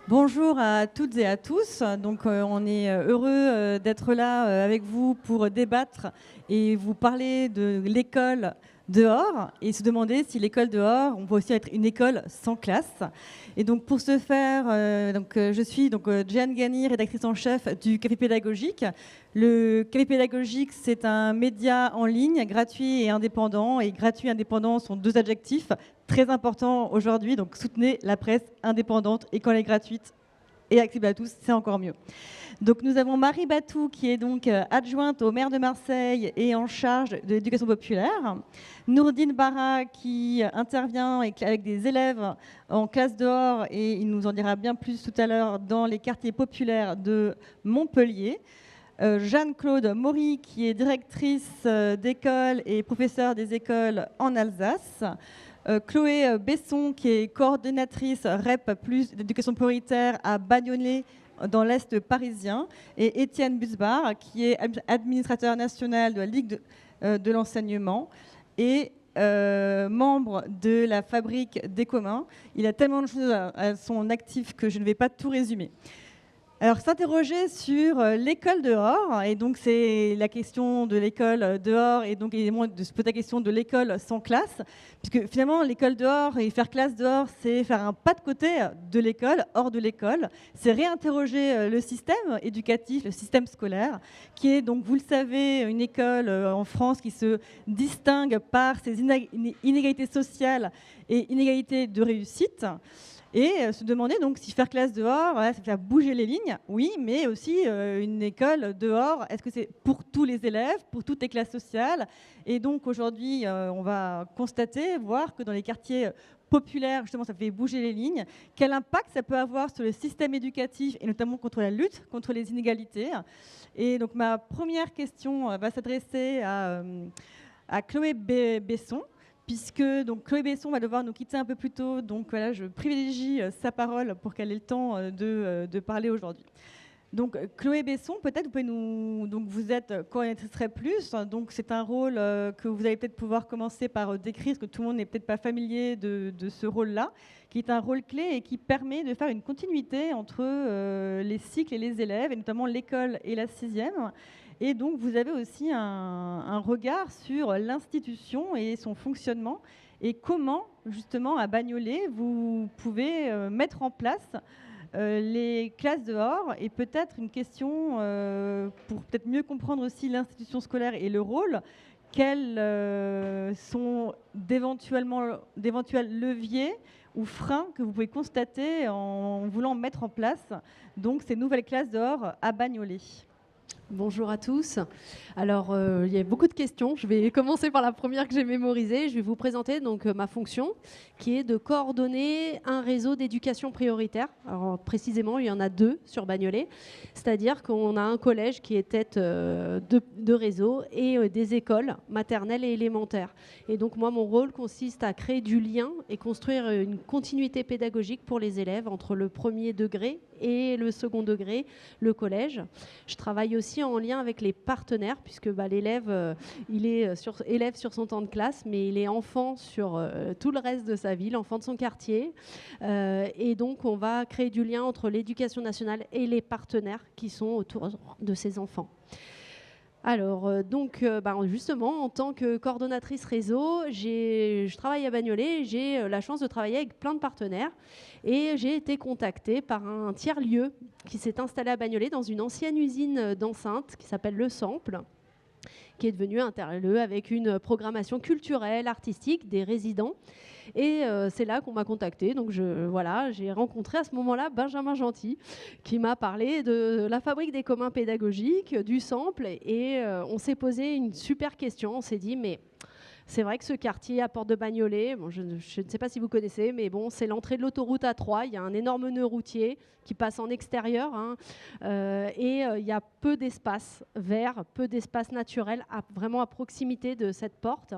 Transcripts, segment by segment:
Bonjour à toutes et à tous. Donc, on est heureux d'être là avec vous pour débattre et vous parler de l'école dehors et se demander si l'école dehors, on peut aussi être une école sans classe. Et donc, pour ce faire, je suis Jeanne Gagny, rédactrice en chef du Café Pédagogique. Le Café Pédagogique, c'est un média en ligne gratuit et indépendant. Et gratuit et indépendant sont deux adjectifs très importants aujourd'hui. Donc, soutenez la presse indépendante et quand elle est gratuite et accessible à tous, c'est encore mieux. Donc nous avons Marie Batou qui est donc adjointe au maire de Marseille et en charge de l'éducation populaire. Nourdine Barra qui intervient avec des élèves en classe dehors et il nous en dira bien plus tout à l'heure dans les quartiers populaires de Montpellier. Jeanne-Claude Maury qui est directrice d'école et professeure des écoles en Alsace. Chloé Besson, qui est coordonnatrice REP plus d'éducation prioritaire à Bagnolet, dans l'Est parisien, et Étienne Busbar, qui est administrateur national de la Ligue de l'enseignement et membre de la Fabrique des communs. Il a tellement de choses à son actif que je ne vais pas tout résumer. Alors, s'interroger sur l'école dehors, et donc c'est la question de l'école dehors, et donc évidemment de se poser la question de l'école sans classe, puisque finalement l'école dehors et faire classe dehors, c'est faire un pas de côté de l'école, hors de l'école, c'est réinterroger le système éducatif, le système scolaire, qui est donc, vous le savez, une école en France qui se distingue par ses inégalités sociales et inégalités de réussite. Et se demander donc si faire classe dehors, voilà, ça fait bouger les lignes, oui, mais aussi une école dehors, est-ce que c'est pour tous les élèves, pour toutes les classes sociales? Et donc aujourd'hui, on va constater, voir que dans les quartiers populaires, justement, ça fait bouger les lignes. Quel impact ça peut avoir sur le système éducatif et notamment contre la lutte contre les inégalités? Et donc ma première question va s'adresser à Chloé Besson, puisque donc, Chloé Besson va devoir nous quitter un peu plus tôt. Donc voilà, je privilégie sa parole pour qu'elle ait le temps de parler aujourd'hui. Donc Chloé Besson, peut-être vous pouvez nous... Donc vous êtes coordinatrice plus, donc c'est un rôle que vous allez peut-être pouvoir commencer par décrire, parce que tout le monde n'est peut-être pas familier de ce rôle-là, qui est un rôle clé et qui permet de faire une continuité entre les cycles et les élèves, et notamment l'école et la sixième. Et donc, vous avez aussi un regard sur l'institution et son fonctionnement et comment, justement, à Bagnolet, vous pouvez mettre en place les classes dehors. Et peut-être une question pour peut-être mieux comprendre aussi l'institution scolaire et le rôle. Quels sont d'éventuels leviers ou freins que vous pouvez constater en voulant mettre en place donc, ces nouvelles classes dehors à Bagnolet? Bonjour à tous. Alors, il y a beaucoup de questions. Je vais commencer par la première que j'ai mémorisée. Je vais vous présenter donc ma fonction, qui est de coordonner un réseau d'éducation prioritaire. Alors, précisément, il y en a deux sur Bagnolet. C'est-à-dire qu'on a un collège qui est tête de réseau et des écoles maternelles et élémentaires. Et donc, moi, mon rôle consiste à créer du lien et construire une continuité pédagogique pour les élèves entre le premier degré et le second degré, le collège. Je travaille aussi en lien avec les partenaires, puisque l'élève, il est élève sur son temps de classe, mais il est enfant sur tout le reste de sa ville, enfant de son quartier. Et donc, on va créer du lien entre l'éducation nationale et les partenaires qui sont autour de ces enfants. Alors, justement, en tant que coordonnatrice réseau, je travaille à Bagnolet, j'ai la chance de travailler avec plein de partenaires et j'ai été contactée par un tiers-lieu qui s'est installé à Bagnolet dans une ancienne usine d'enceintes qui s'appelle Le Sample, qui est devenu un tiers-lieu avec une programmation culturelle, artistique, des résidents. Et c'est là qu'on m'a contactée. Donc j'ai rencontré à ce moment-là Benjamin Gentil, qui m'a parlé de la Fabrique des communs pédagogiques, du Sample. Et on s'est posé une super question. On s'est dit, mais c'est vrai que ce quartier à Porte de Bagnolet, bon, je ne sais pas si vous connaissez, mais bon, c'est l'entrée de l'autoroute A3. Il y a un énorme nœud routier qui passe en extérieur, et il y a peu d'espace vert, peu d'espace naturel, vraiment à proximité de cette porte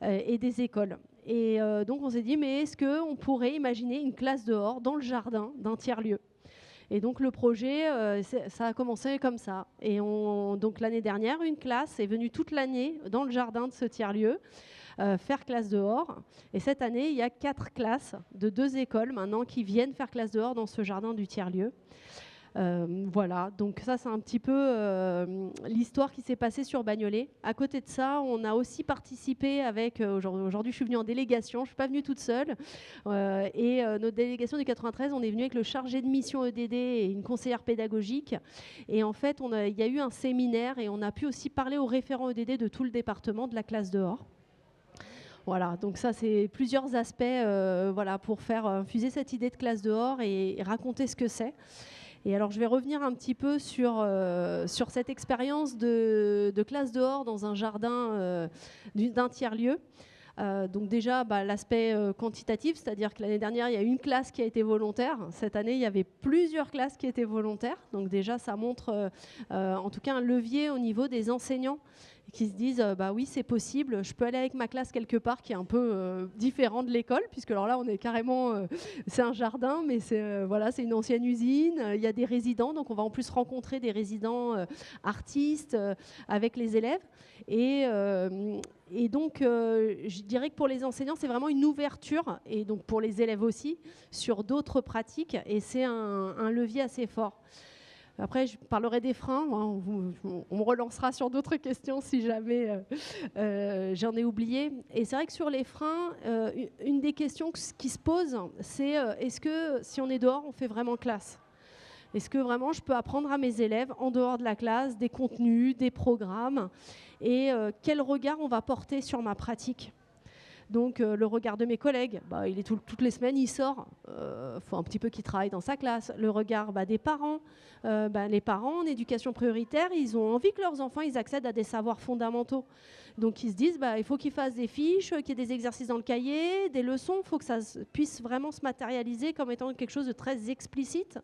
et des écoles. Et donc on s'est dit, mais est-ce qu'on pourrait imaginer une classe dehors, dans le jardin d'un tiers-lieu ? Et donc le projet, ça a commencé comme ça. Et donc l'année dernière, une classe est venue toute l'année dans le jardin de ce tiers-lieu faire classe dehors. Et cette année, il y a 4 classes de 2 écoles maintenant qui viennent faire classe dehors dans ce jardin du tiers-lieu. Voilà, donc ça c'est un petit peu l'histoire qui s'est passée sur Bagnolet. À côté de ça, on a aussi participé avec, aujourd'hui je suis venue en délégation, je ne suis pas venue toute seule, et notre délégation du 93, on est venu avec le chargé de mission EDD et une conseillère pédagogique. Et en fait, il y a eu un séminaire et on a pu aussi parler aux référents EDD de tout le département de la classe dehors. Voilà, donc ça c'est plusieurs aspects voilà, pour faire infuser cette idée de classe dehors et raconter ce que c'est. Et alors, je vais revenir un petit peu sur cette expérience de classe dehors dans un jardin d'un tiers-lieu. Donc déjà, l'aspect quantitatif, c'est-à-dire que l'année dernière, il y a une classe qui a été volontaire. Cette année, il y avait plusieurs classes qui étaient volontaires. Donc déjà, ça montre en tout cas un levier au niveau des enseignants qui se disent oui, c'est possible, je peux aller avec ma classe quelque part qui est un peu différent de l'école, puisque alors là on est carrément c'est un jardin, mais c'est voilà, c'est une ancienne usine, il y a des résidents, donc on va en plus rencontrer des résidents artistes avec les élèves et donc je dirais que pour les enseignants c'est vraiment une ouverture, et donc pour les élèves aussi, sur d'autres pratiques, et c'est un levier assez fort. Après, je parlerai des freins. On me relancera sur d'autres questions si jamais j'en ai oublié. Et c'est vrai que sur les freins, une des questions qui se pose, c'est est-ce que si on est dehors, on fait vraiment classe ? Est-ce que vraiment je peux apprendre à mes élèves en dehors de la classe des contenus, des programmes ? Et quel regard on va porter sur ma pratique ? Donc le regard de mes collègues, il est toutes les semaines, il sort. Faut un petit peu qu'il travaille dans sa classe. Le regard des parents. Les parents en éducation prioritaire, ils ont envie que leurs enfants ils accèdent à des savoirs fondamentaux. Donc ils se disent il faut qu'ils fassent des fiches, qu'il y ait des exercices dans le cahier, des leçons. Il faut que ça puisse vraiment se matérialiser comme étant quelque chose de très explicite.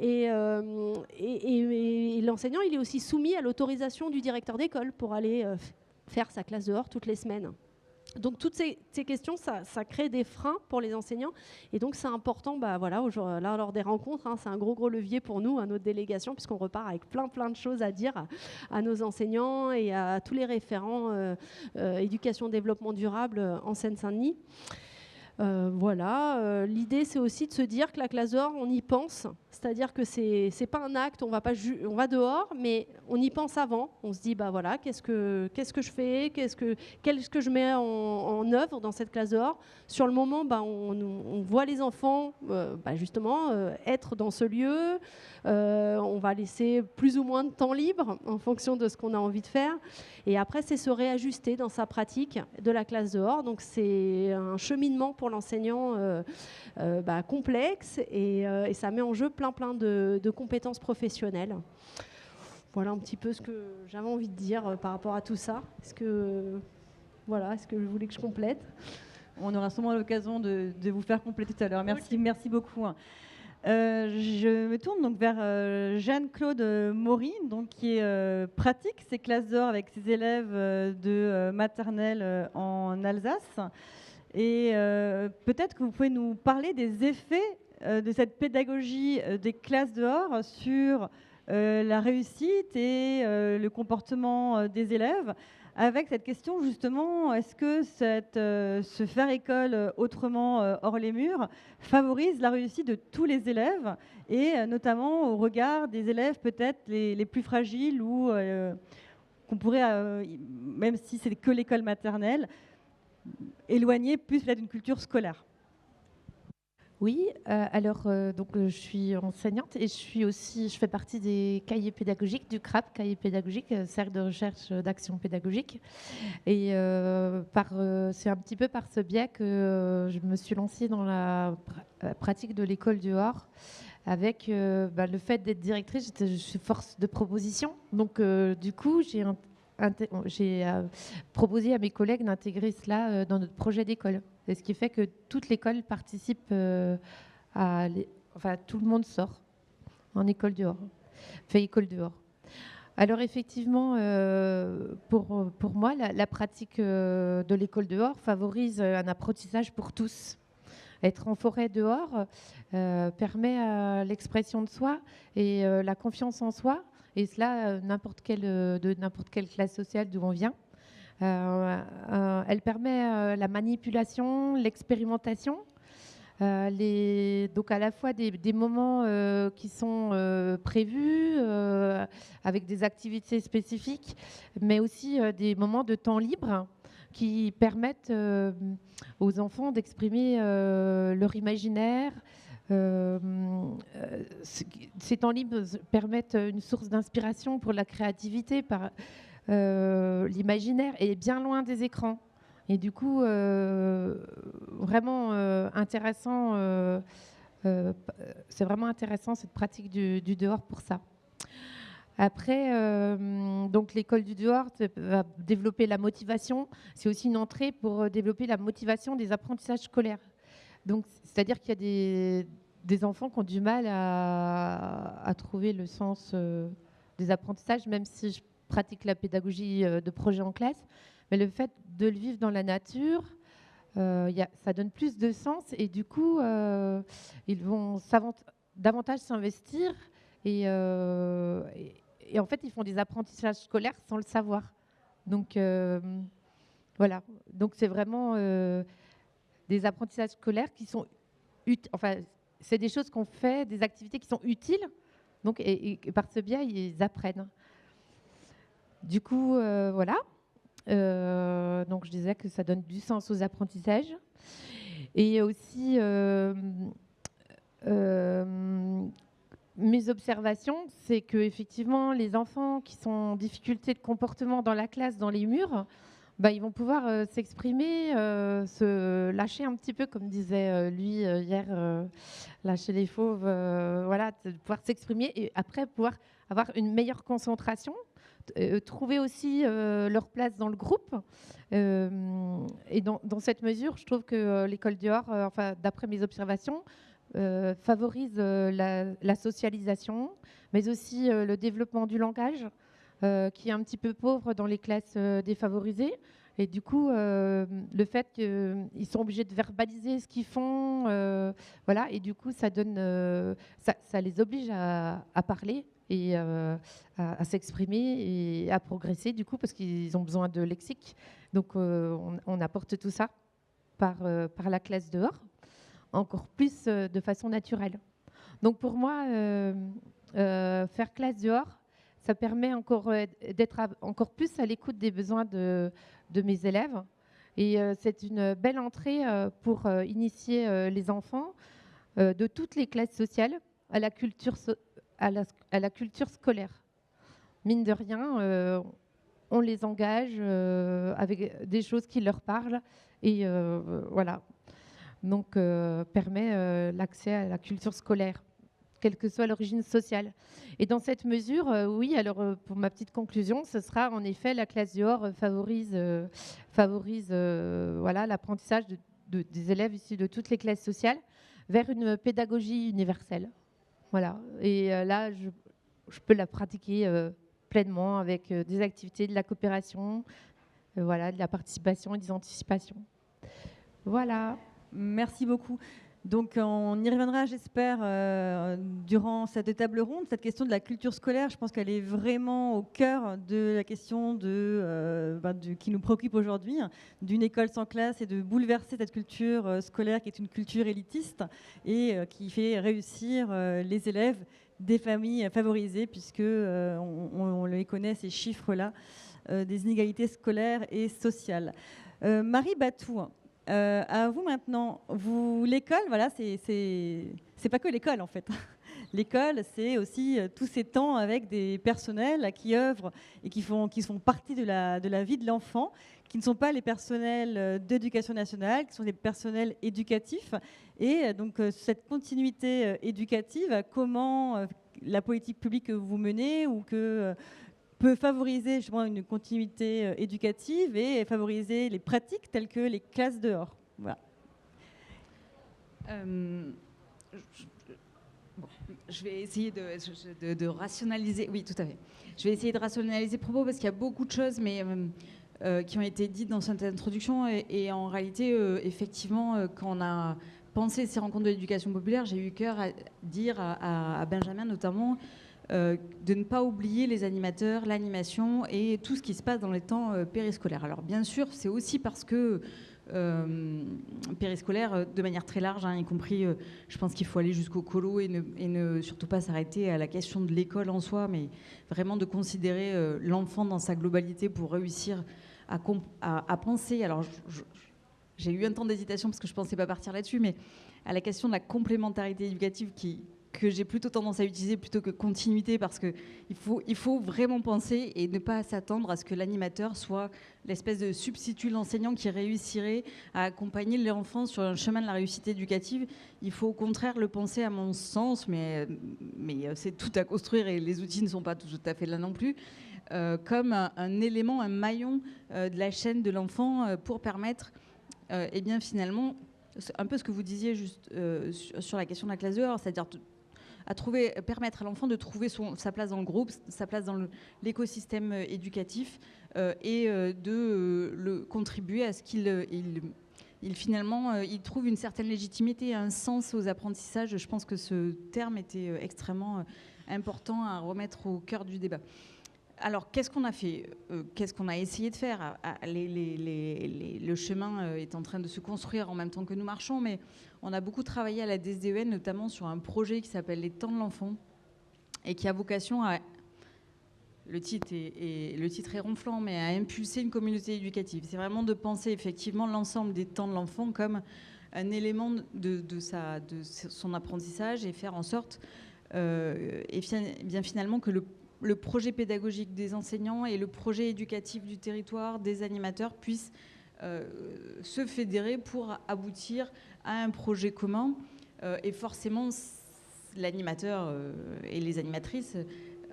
Et l'enseignant, il est aussi soumis à l'autorisation du directeur d'école pour aller faire sa classe dehors toutes les semaines. Donc toutes ces questions, ça crée des freins pour les enseignants, et donc c'est important, voilà, là lors des rencontres, c'est un gros levier pour nous, à notre délégation, puisqu'on repart avec plein de choses à dire à nos enseignants et à tous les référents éducation développement durable en Seine-Saint-Denis. Voilà, l'idée c'est aussi de se dire que la classe dehors, on y pense, c'est-à-dire que c'est pas un acte, on va dehors, mais on y pense avant. On se dit voilà, qu'est-ce que je fais, qu'est-ce que je mets en œuvre dans cette classe dehors. Sur le moment, on voit les enfants justement être dans ce lieu. On va laisser plus ou moins de temps libre en fonction de ce qu'on a envie de faire. Et après, c'est se réajuster dans sa pratique de la classe dehors. Donc c'est un cheminement pour l'enseignant complexe, et ça met en jeu plein de compétences professionnelles. Voilà un petit peu ce que j'avais envie de dire par rapport à tout ça. Est-ce que vous voulez que je complète ? On aura sûrement l'occasion de vous faire compléter tout à l'heure. Merci, okay. Merci beaucoup. Je me tourne donc vers Jeanne-Claude Maury, qui pratique ses classes dehors avec ses élèves de maternelle en Alsace. Et peut-être que vous pouvez nous parler des effets de cette pédagogie des classes dehors sur la réussite et le comportement des élèves, avec cette question justement, est-ce que ce faire école autrement hors les murs favorise la réussite de tous les élèves, et notamment au regard des élèves peut-être les plus fragiles, ou qu'on pourrait, même si c'est que l'école maternelle, éloigner plus peut-être d'une culture scolaire. Oui, donc je suis enseignante et je fais partie des cahiers pédagogiques du CRAP, cahier pédagogique, Cercle de recherche d'action pédagogique. Et c'est un petit peu par ce biais que je me suis lancée dans la pratique de l'école dehors, avec le fait d'être directrice. Je suis force de proposition. Donc du coup, j'ai proposé à mes collègues d'intégrer cela dans notre projet d'école. C'est ce qui fait que toute l'école participe tout le monde sort en école dehors, fait école dehors. Alors effectivement, pour moi, la pratique de l'école dehors favorise un apprentissage pour tous. Être en forêt dehors permet l'expression de soi et la confiance en soi, et cela de n'importe quelle classe sociale d'où on vient. Elle permet la manipulation, l'expérimentation, donc à la fois des moments qui sont prévus avec des activités spécifiques, mais aussi des moments de temps libre qui permettent aux enfants d'exprimer leur imaginaire. Ces temps libres permettent une source d'inspiration pour la créativité. L'imaginaire est bien loin des écrans. Et du coup, vraiment intéressant. C'est vraiment intéressant cette pratique du dehors pour ça. Après, donc l'école du dehors va développer la motivation. C'est aussi une entrée pour développer la motivation des apprentissages scolaires. Donc, c'est-à-dire qu'il y a des enfants qui ont du mal à trouver le sens des apprentissages, même si je pratique la pédagogie de projet en classe. Mais le fait de le vivre dans la nature, ça donne plus de sens, et du coup, ils vont davantage s'investir et en fait, ils font des apprentissages scolaires sans le savoir. Donc, voilà. Donc, c'est vraiment des apprentissages scolaires qui sont enfin, c'est des choses qu'on fait, des activités qui sont utiles. Donc, et par ce biais, ils apprennent. Du coup, voilà. Donc, je disais que ça donne du sens aux apprentissages. Et aussi, mes observations, c'est qu'effectivement, les enfants qui sont en difficulté de comportement dans la classe, dans les murs, ils vont pouvoir s'exprimer, se lâcher un petit peu, comme disait lui hier, lâcher les fauves, voilà, de pouvoir s'exprimer et après pouvoir avoir une meilleure concentration, trouver aussi leur place dans le groupe. Et dans cette mesure, je trouve que l'école dehors, enfin, d'après mes observations, favorise la socialisation, mais aussi le développement du langage, qui est un petit peu pauvre dans les classes défavorisées. Et du coup, le fait qu'ils sont obligés de verbaliser ce qu'ils font, voilà, et du coup, ça les oblige à parler et à s'exprimer et à progresser, du coup, parce qu'ils ont besoin de lexique. Donc, on apporte tout ça par la classe dehors, encore plus de façon naturelle. Donc, pour moi, faire classe dehors, ça permet d'être encore plus à l'écoute des besoins de mes élèves. Et c'est une belle entrée pour initier les enfants de toutes les classes sociales à la culture, à la culture scolaire. Mine de rien, on les engage avec des choses qui leur parlent. Et voilà. Donc, permet l'accès à la culture scolaire, quelle que soit l'origine sociale. Et dans cette mesure, oui, alors pour ma petite conclusion, ce sera en effet la classe dehors favorise voilà, l'apprentissage des élèves issus de toutes les classes sociales vers une pédagogie universelle. Voilà. Et là, je peux la pratiquer pleinement avec des activités, de la coopération, voilà, de la participation et des anticipations. Voilà. Merci beaucoup. Donc, on y reviendra, j'espère, durant cette table ronde. Cette question de la culture scolaire, je pense qu'elle est vraiment au cœur de la question qui nous préoccupe aujourd'hui, d'une école sans classe, et de bouleverser cette culture scolaire qui est une culture élitiste et qui fait réussir les élèves des familles favorisées, puisque on les connaît, ces chiffres-là, des inégalités scolaires et sociales. Marie Batou, à vous maintenant. L'école, voilà, c'est pas que l'école en fait. L'école, c'est aussi tous ces temps avec des personnels qui œuvrent et qui font partie de la vie de l'enfant, qui ne sont pas les personnels d'éducation nationale, qui sont des personnels éducatifs. Et donc cette continuité éducative, comment la politique publique que vous menez ou que peut favoriser justement une continuité éducative et favoriser les pratiques telles que les classes dehors. Voilà. Je vais essayer de rationaliser. Oui, tout à fait. Je vais essayer de rationaliser le propos parce qu'il y a beaucoup de choses, mais qui ont été dites dans cette introduction. Et en réalité, effectivement, quand on a penser ces rencontres de l'éducation populaire, j'ai eu cœur à dire à Benjamin notamment de ne pas oublier les animateurs, l'animation et tout ce qui se passe dans les temps périscolaires. Alors bien sûr, c'est aussi parce que périscolaire de manière très large, y compris, je pense qu'il faut aller jusqu'au colo et ne surtout pas s'arrêter à la question de l'école en soi, mais vraiment de considérer l'enfant dans sa globalité pour réussir à penser. Alors, j'ai eu un temps d'hésitation parce que je ne pensais pas partir là-dessus, mais à la question de la complémentarité éducative que j'ai plutôt tendance à utiliser plutôt que continuité, parce qu'il faut vraiment penser et ne pas s'attendre à ce que l'animateur soit l'espèce de substitut de l'enseignant qui réussirait à accompagner l'enfant sur un chemin de la réussite éducative. Il faut au contraire le penser, à mon sens, mais c'est tout à construire et les outils ne sont pas tout à fait là non plus, comme un élément, un maillon de la chaîne de l'enfant pour permettre, et bien finalement, un peu ce que vous disiez juste sur la question de la classe dehors, c'est-à-dire permettre à l'enfant de trouver sa place dans le groupe, sa place dans l'écosystème éducatif et de le contribuer à ce qu'il finalement il trouve une certaine légitimité, un sens aux apprentissages. Je pense que ce terme était extrêmement important à remettre au cœur du débat. Alors, qu'est-ce qu'on a fait ? Qu'est-ce qu'on a essayé de faire ? Le chemin est en train de se construire en même temps que nous marchons, mais on a beaucoup travaillé à la DSDEN, notamment sur un projet qui s'appelle Les Temps de l'enfant, et qui a vocation à... Le titre est ronflant, mais à impulser une communauté éducative. C'est vraiment de penser effectivement l'ensemble des temps de l'enfant comme un élément de son apprentissage et faire en sorte, bien finalement, que le projet pédagogique des enseignants et le projet éducatif du territoire, des animateurs, puissent se fédérer pour aboutir à un projet commun. Et forcément, l'animateur et les animatrices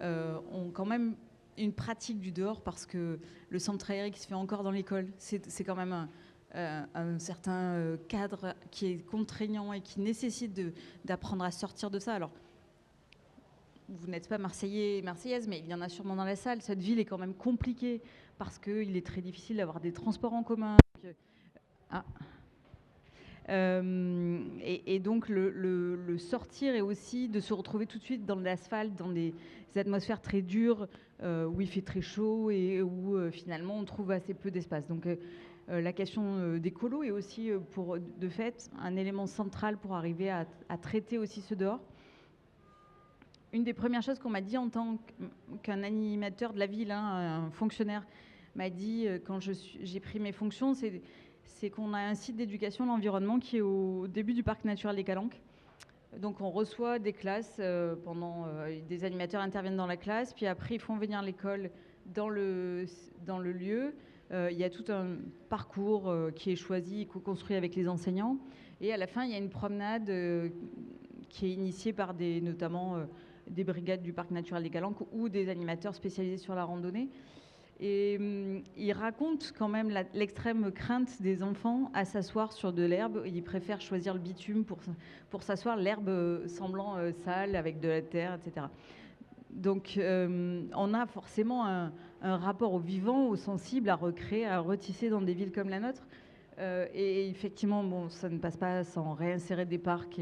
ont quand même une pratique du dehors, parce que le centre aéré qui se fait encore dans l'école, c'est quand même un certain cadre qui est contraignant et qui nécessite d'apprendre à sortir de ça. Alors, vous n'êtes pas Marseillais et Marseillaise, mais il y en a sûrement dans la salle. Cette ville est quand même compliquée parce qu'il est très difficile d'avoir des transports en commun. Et donc le sortir est aussi de se retrouver tout de suite dans l'asphalte, dans des atmosphères très dures, où il fait très chaud et où finalement on trouve assez peu d'espace. Donc la question des colos est aussi, de fait, un élément central pour arriver à traiter aussi ce dehors. Une des premières choses qu'on m'a dit en tant qu'un animateur de la ville, un fonctionnaire, m'a dit quand j'ai pris mes fonctions, c'est qu'on a un site d'éducation à l'environnement qui est au début du parc naturel des Calanques. Donc on reçoit des classes, des animateurs interviennent dans la classe, puis après ils font venir l'école dans le lieu. Il y a tout un parcours qui est choisi, co-construit avec les enseignants. Et à la fin, il y a une promenade qui est initiée par notamment des brigades du parc naturel des Calanques ou des animateurs spécialisés sur la randonnée. Et ils racontent quand même l'extrême crainte des enfants à s'asseoir sur de l'herbe. Ils préfèrent choisir le bitume pour s'asseoir, l'herbe semblant sale avec de la terre, etc. Donc on a forcément un rapport au vivant, au sensible, à recréer, à retisser dans des villes comme la nôtre. Et effectivement, ça ne passe pas sans réinsérer des parcs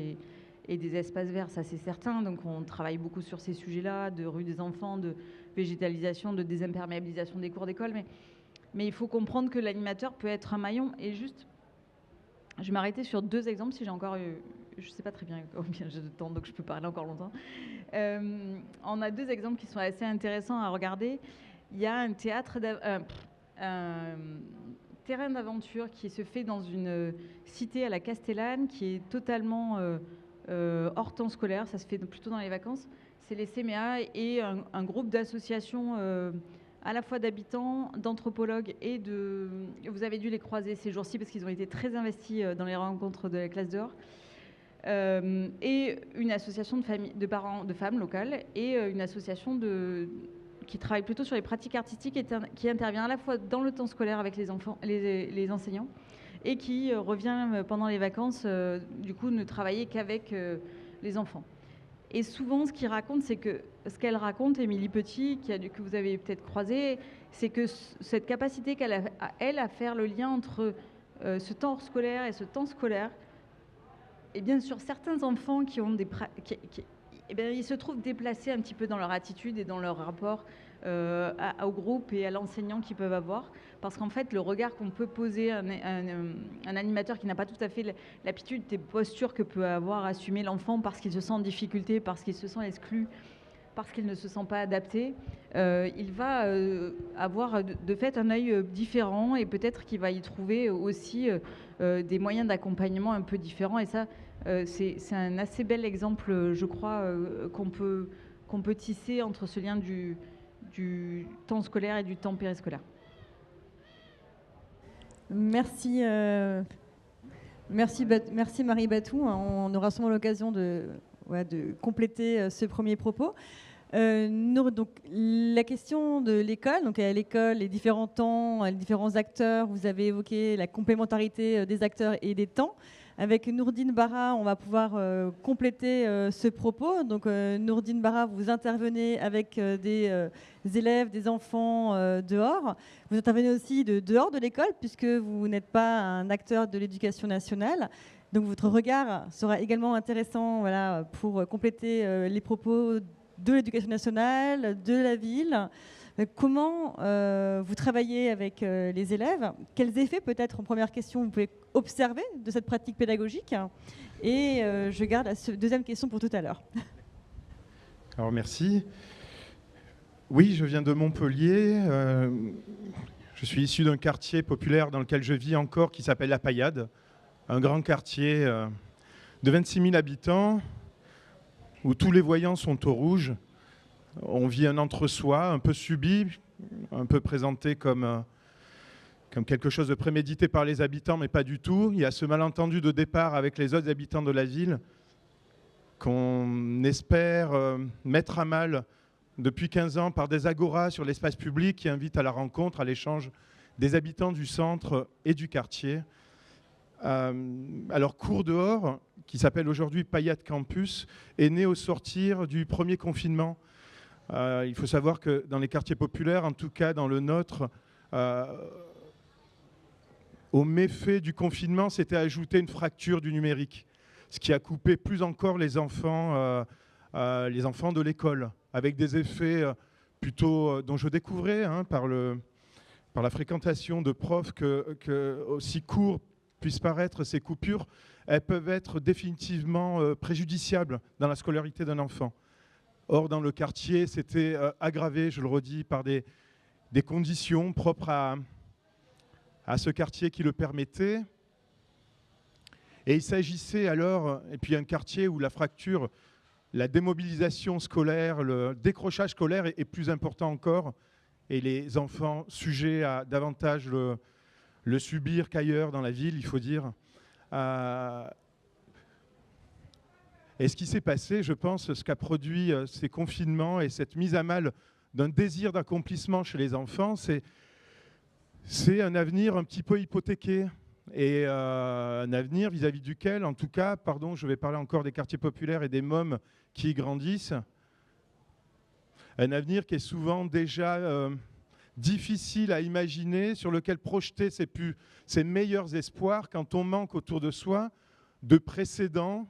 et des espaces verts, ça c'est certain. Donc on travaille beaucoup sur ces sujets-là, de rue des enfants, de végétalisation, de désimperméabilisation des cours d'école. Mais il faut comprendre que l'animateur peut être un maillon. Et juste, je vais m'arrêter sur 2 exemples, si j'ai encore je ne sais pas très bien combien j'ai de temps, donc je peux parler encore longtemps. On a 2 exemples qui sont assez intéressants à regarder. Il y a un terrain d'aventure qui se fait dans une cité à la Castellane, qui est totalement hors temps scolaire, ça se fait plutôt dans les vacances. C'est les CMA et un groupe d'associations à la fois d'habitants, d'anthropologues et vous avez dû les croiser ces jours-ci parce qu'ils ont été très investis dans les rencontres de la classe dehors. Et une association de parents, de femmes locales et une association qui travaille plutôt sur les pratiques artistiques et qui intervient à la fois dans le temps scolaire avec les enfants, les enseignants, et qui revient pendant les vacances, du coup, ne travailler qu'avec les enfants. Et souvent, ce qu'elle raconte, Émilie Petit, que vous avez peut-être croisé, c'est que cette capacité qu'elle a, elle, à faire le lien entre ce temps hors scolaire et ce temps scolaire, et bien sûr, certains enfants qui ont ils se trouvent déplacés un petit peu dans leur attitude et dans leur rapport au groupe et à l'enseignant qu'ils peuvent avoir. Parce qu'en fait, le regard qu'on peut poser un animateur qui n'a pas tout à fait l'aptitude des postures que peut avoir assumé l'enfant parce qu'il se sent en difficulté, parce qu'il se sent exclu, parce qu'il ne se sent pas adapté, il va avoir de fait un œil différent et peut-être qu'il va y trouver aussi des moyens d'accompagnement un peu différents. Et ça, c'est un assez bel exemple, je crois, qu'on peut tisser entre ce lien du temps scolaire et du temps périscolaire. Merci, merci Marie Batou. On aura sûrement l'occasion de compléter ce premier propos. Donc, la question de l'école, donc à l'école, les différents temps, les différents acteurs, vous avez évoqué la complémentarité des acteurs et des temps. Avec Nourdine Barra, on va pouvoir compléter ce propos. Donc, Nourdine Barra, vous intervenez avec des élèves, des enfants dehors. Vous intervenez aussi dehors de l'école, puisque vous n'êtes pas un acteur de l'éducation nationale. Donc, votre regard sera également intéressant pour compléter les propos de l'éducation nationale, de la ville. Comment vous travaillez avec les élèves? Quels effets, peut-être, en première question, vous pouvez observer de cette pratique pédagogique? Et je garde la deuxième question pour tout à l'heure. Alors, merci. Oui, je viens de Montpellier. Je suis issu d'un quartier populaire dans lequel je vis encore, qui s'appelle La Paillade, un grand quartier de 26 000 habitants, où tous les voyants sont au rouge. On vit un entre-soi un peu subi, un peu présenté comme quelque chose de prémédité par les habitants, mais pas du tout. Il y a ce malentendu de départ avec les autres habitants de la ville qu'on espère mettre à mal depuis 15 ans par des agoras sur l'espace public qui invitent à la rencontre, à l'échange des habitants du centre et du quartier. Alors, Cours dehors, qui s'appelle aujourd'hui Paillade Campus, est né au sortir du premier confinement. Il faut savoir que dans les quartiers populaires, en tout cas dans le nôtre, au méfait du confinement, s'était ajoutée une fracture du numérique, ce qui a coupé plus encore les enfants de l'école, avec des effets plutôt dont je découvrais par la fréquentation de profs que aussi courts puissent paraître ces coupures, elles peuvent être définitivement préjudiciables dans la scolarité d'un enfant. Or, dans le quartier, c'était aggravé, je le redis, par des conditions propres à ce quartier qui le permettaient. Et il s'agissait alors, et puis un quartier où la fracture, la démobilisation scolaire, le décrochage scolaire est plus important encore, et les enfants sujets à davantage le subir qu'ailleurs dans la ville, il faut dire. Et ce qui s'est passé, je pense, ce qu'a produit ces confinements et cette mise à mal d'un désir d'accomplissement chez les enfants, c'est un avenir un petit peu hypothéqué. Et un avenir vis-à-vis duquel, en tout cas, je vais parler encore des quartiers populaires et des mômes qui y grandissent, un avenir qui est souvent déjà difficile à imaginer, sur lequel projeter ses meilleurs espoirs quand on manque autour de soi de précédents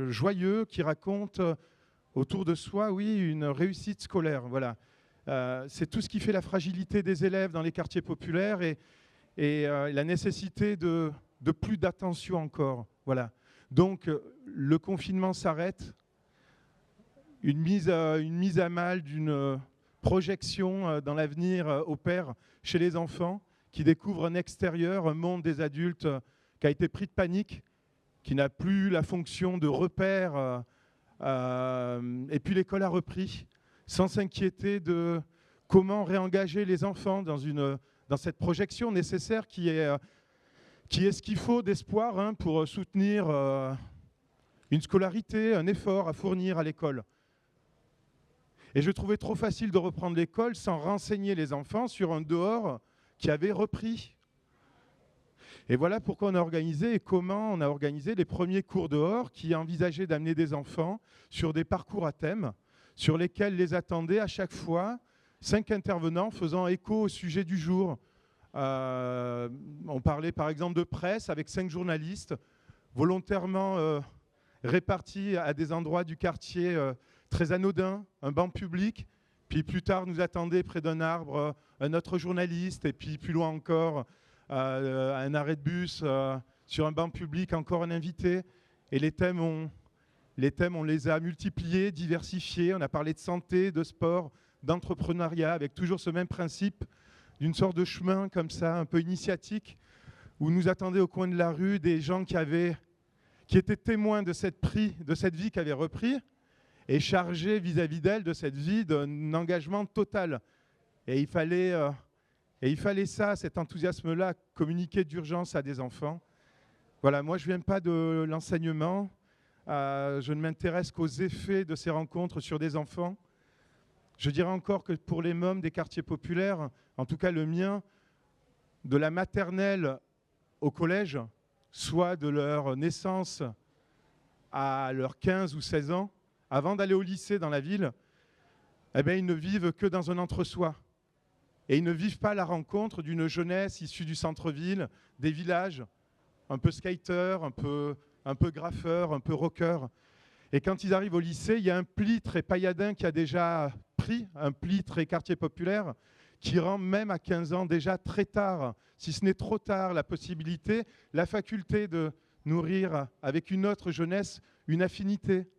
joyeux qui racontent autour de soi, oui, une réussite scolaire. Voilà. C'est tout ce qui fait la fragilité des élèves dans les quartiers populaires et la nécessité de plus d'attention encore. Voilà. Donc, le confinement s'arrête. Une mise à mal d'une projection dans l'avenir opère chez les enfants qui découvrent un extérieur, un monde des adultes qui a été pris de panique, qui n'a plus la fonction de repère. Et puis l'école a repris, sans s'inquiéter de comment réengager les enfants dans cette projection nécessaire qui est ce qu'il faut d'espoir pour soutenir une scolarité, un effort à fournir à l'école. Et je trouvais trop facile de reprendre l'école sans renseigner les enfants sur un dehors qui avait repris. Et voilà pourquoi on a organisé et comment on a organisé les premiers cours dehors qui envisageaient d'amener des enfants sur des parcours à thème sur lesquels les attendaient à chaque fois 5 intervenants faisant écho au sujet du jour. On parlait par exemple de presse avec 5 journalistes volontairement répartis à des endroits du quartier très anodins, un banc public. Puis plus tard, nous attendait près d'un arbre un autre journaliste. Et puis plus loin encore, à un arrêt de bus, sur un banc public, encore un invité. Et les thèmes, on les a multipliés, diversifiés. On a parlé de santé, de sport, d'entrepreneuriat, avec toujours ce même principe d'une sorte de chemin comme ça, un peu initiatique, où nous attendaient au coin de la rue des gens qui étaient témoins de cette vie qu'avait repris et chargés vis-à-vis d'elle de cette vie d'un engagement total. Et il fallait ça, cet enthousiasme-là, communiquer d'urgence à des enfants. Voilà, moi je ne viens pas de l'enseignement, je ne m'intéresse qu'aux effets de ces rencontres sur des enfants. Je dirais encore que pour les mômes des quartiers populaires, en tout cas le mien, de la maternelle au collège, soit de leur naissance à leurs 15 ou 16 ans, avant d'aller au lycée dans la ville, eh bien, ils ne vivent que dans un entre-soi. Et ils ne vivent pas la rencontre d'une jeunesse issue du centre-ville, des villages, un peu skater, un peu graffeur, un peu rocker. Et quand ils arrivent au lycée, il y a un pli très pailladin qui a déjà pris, un pli très quartier populaire, qui rend même à 15 ans déjà très tard, si ce n'est trop tard, la possibilité, la faculté de nourrir avec une autre jeunesse une affinité.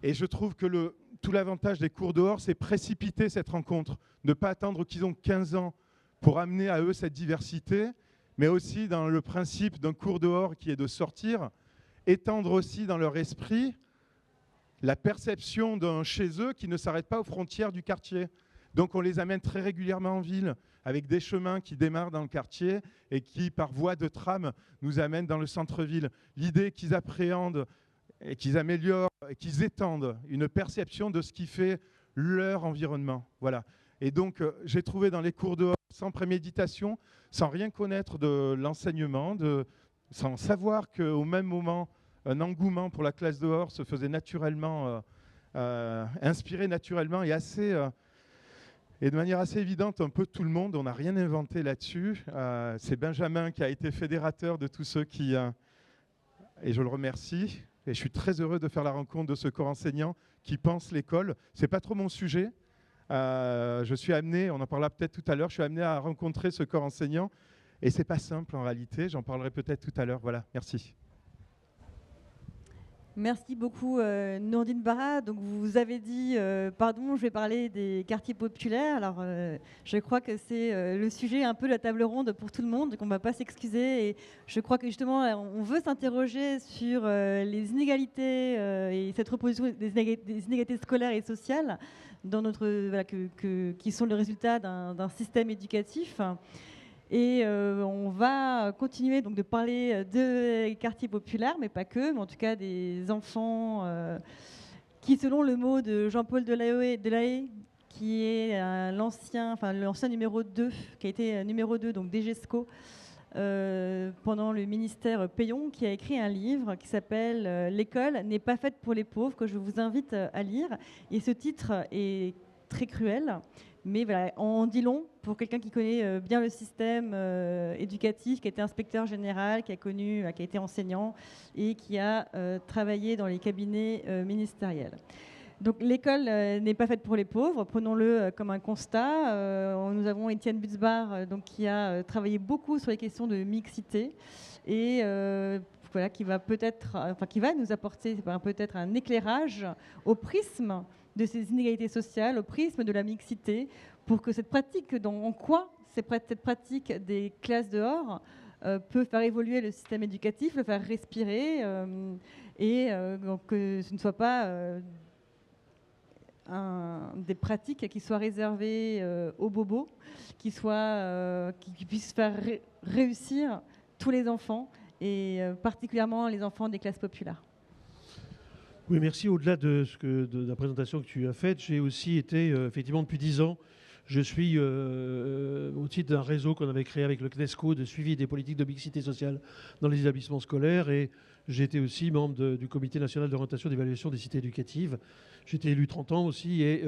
Et je trouve que tout l'avantage des cours dehors, c'est précipiter cette rencontre, ne pas attendre qu'ils ont 15 ans pour amener à eux cette diversité, mais aussi dans le principe d'un cours dehors qui est de sortir, étendre aussi dans leur esprit la perception d'un chez eux qui ne s'arrête pas aux frontières du quartier. Donc on les amène très régulièrement en ville, avec des chemins qui démarrent dans le quartier et qui, par voie de tram, nous amènent dans le centre-ville. L'idée qu'ils appréhendent et qu'ils améliorent et qu'ils étendent une perception de ce qui fait leur environnement. Voilà. Et donc, j'ai trouvé dans les cours dehors, sans préméditation, sans rien connaître de l'enseignement, sans savoir qu'au même moment, un engouement pour la classe dehors se faisait naturellement, inspiré naturellement et de manière assez évidente, un peu tout le monde. On n'a rien inventé là-dessus. C'est Benjamin qui a été fédérateur de tous ceux qui... et je le remercie. Et je suis très heureux de faire la rencontre de ce corps enseignant qui pense l'école. Ce n'est pas trop mon sujet. Je suis amené, on en parlera peut-être tout à l'heure, je suis amené à rencontrer ce corps enseignant. Et ce n'est pas simple en réalité. J'en parlerai peut-être tout à l'heure. Voilà, merci. Merci beaucoup Nourdine Barra. Donc vous avez dit, pardon, je vais parler des quartiers populaires. Alors je crois que c'est le sujet un peu de la table ronde pour tout le monde, donc on ne va pas s'excuser. Et je crois que justement on veut s'interroger sur les inégalités et cette reposition des inégalités scolaires et sociales dans qui sont le résultat d'un système éducatif. Et on va continuer donc de parler des quartiers populaires, mais pas que, mais en tout cas des enfants qui, selon le mot de Jean-Paul Delahaye, qui est l'ancien numéro 2, qui a été numéro 2, donc d'EGESCO, pendant le ministère Payon, qui a écrit un livre qui s'appelle « L'école n'est pas faite pour les pauvres », que je vous invite à lire. Et ce titre est très cruel. Mais voilà, on dit long pour quelqu'un qui connaît bien le système éducatif, qui a été inspecteur général, qui a été enseignant et qui a travaillé dans les cabinets ministériels. Donc l'école n'est pas faite pour les pauvres, prenons-le comme un constat. Nous avons Étienne Butzbach qui a travaillé beaucoup sur les questions de mixité et qui va nous apporter peut-être un éclairage au prisme de ces inégalités sociales, au prisme de la mixité, pour que cette pratique, en quoi cette pratique des classes dehors peut faire évoluer le système éducatif, le faire respirer, et que ce ne soit pas des pratiques qui soient réservées aux bobos, qui puissent faire réussir tous les enfants, et particulièrement les enfants des classes populaires. Oui, merci. Au-delà de la présentation que tu as faite, j'ai aussi été, effectivement, depuis 10 ans, Je suis au titre d'un réseau qu'on avait créé avec le CNESCO de suivi des politiques de mixité sociale dans les établissements scolaires, et j'ai été aussi membre du Comité national d'orientation et d'évaluation des cités éducatives. J'ai été élu 30 ans aussi, et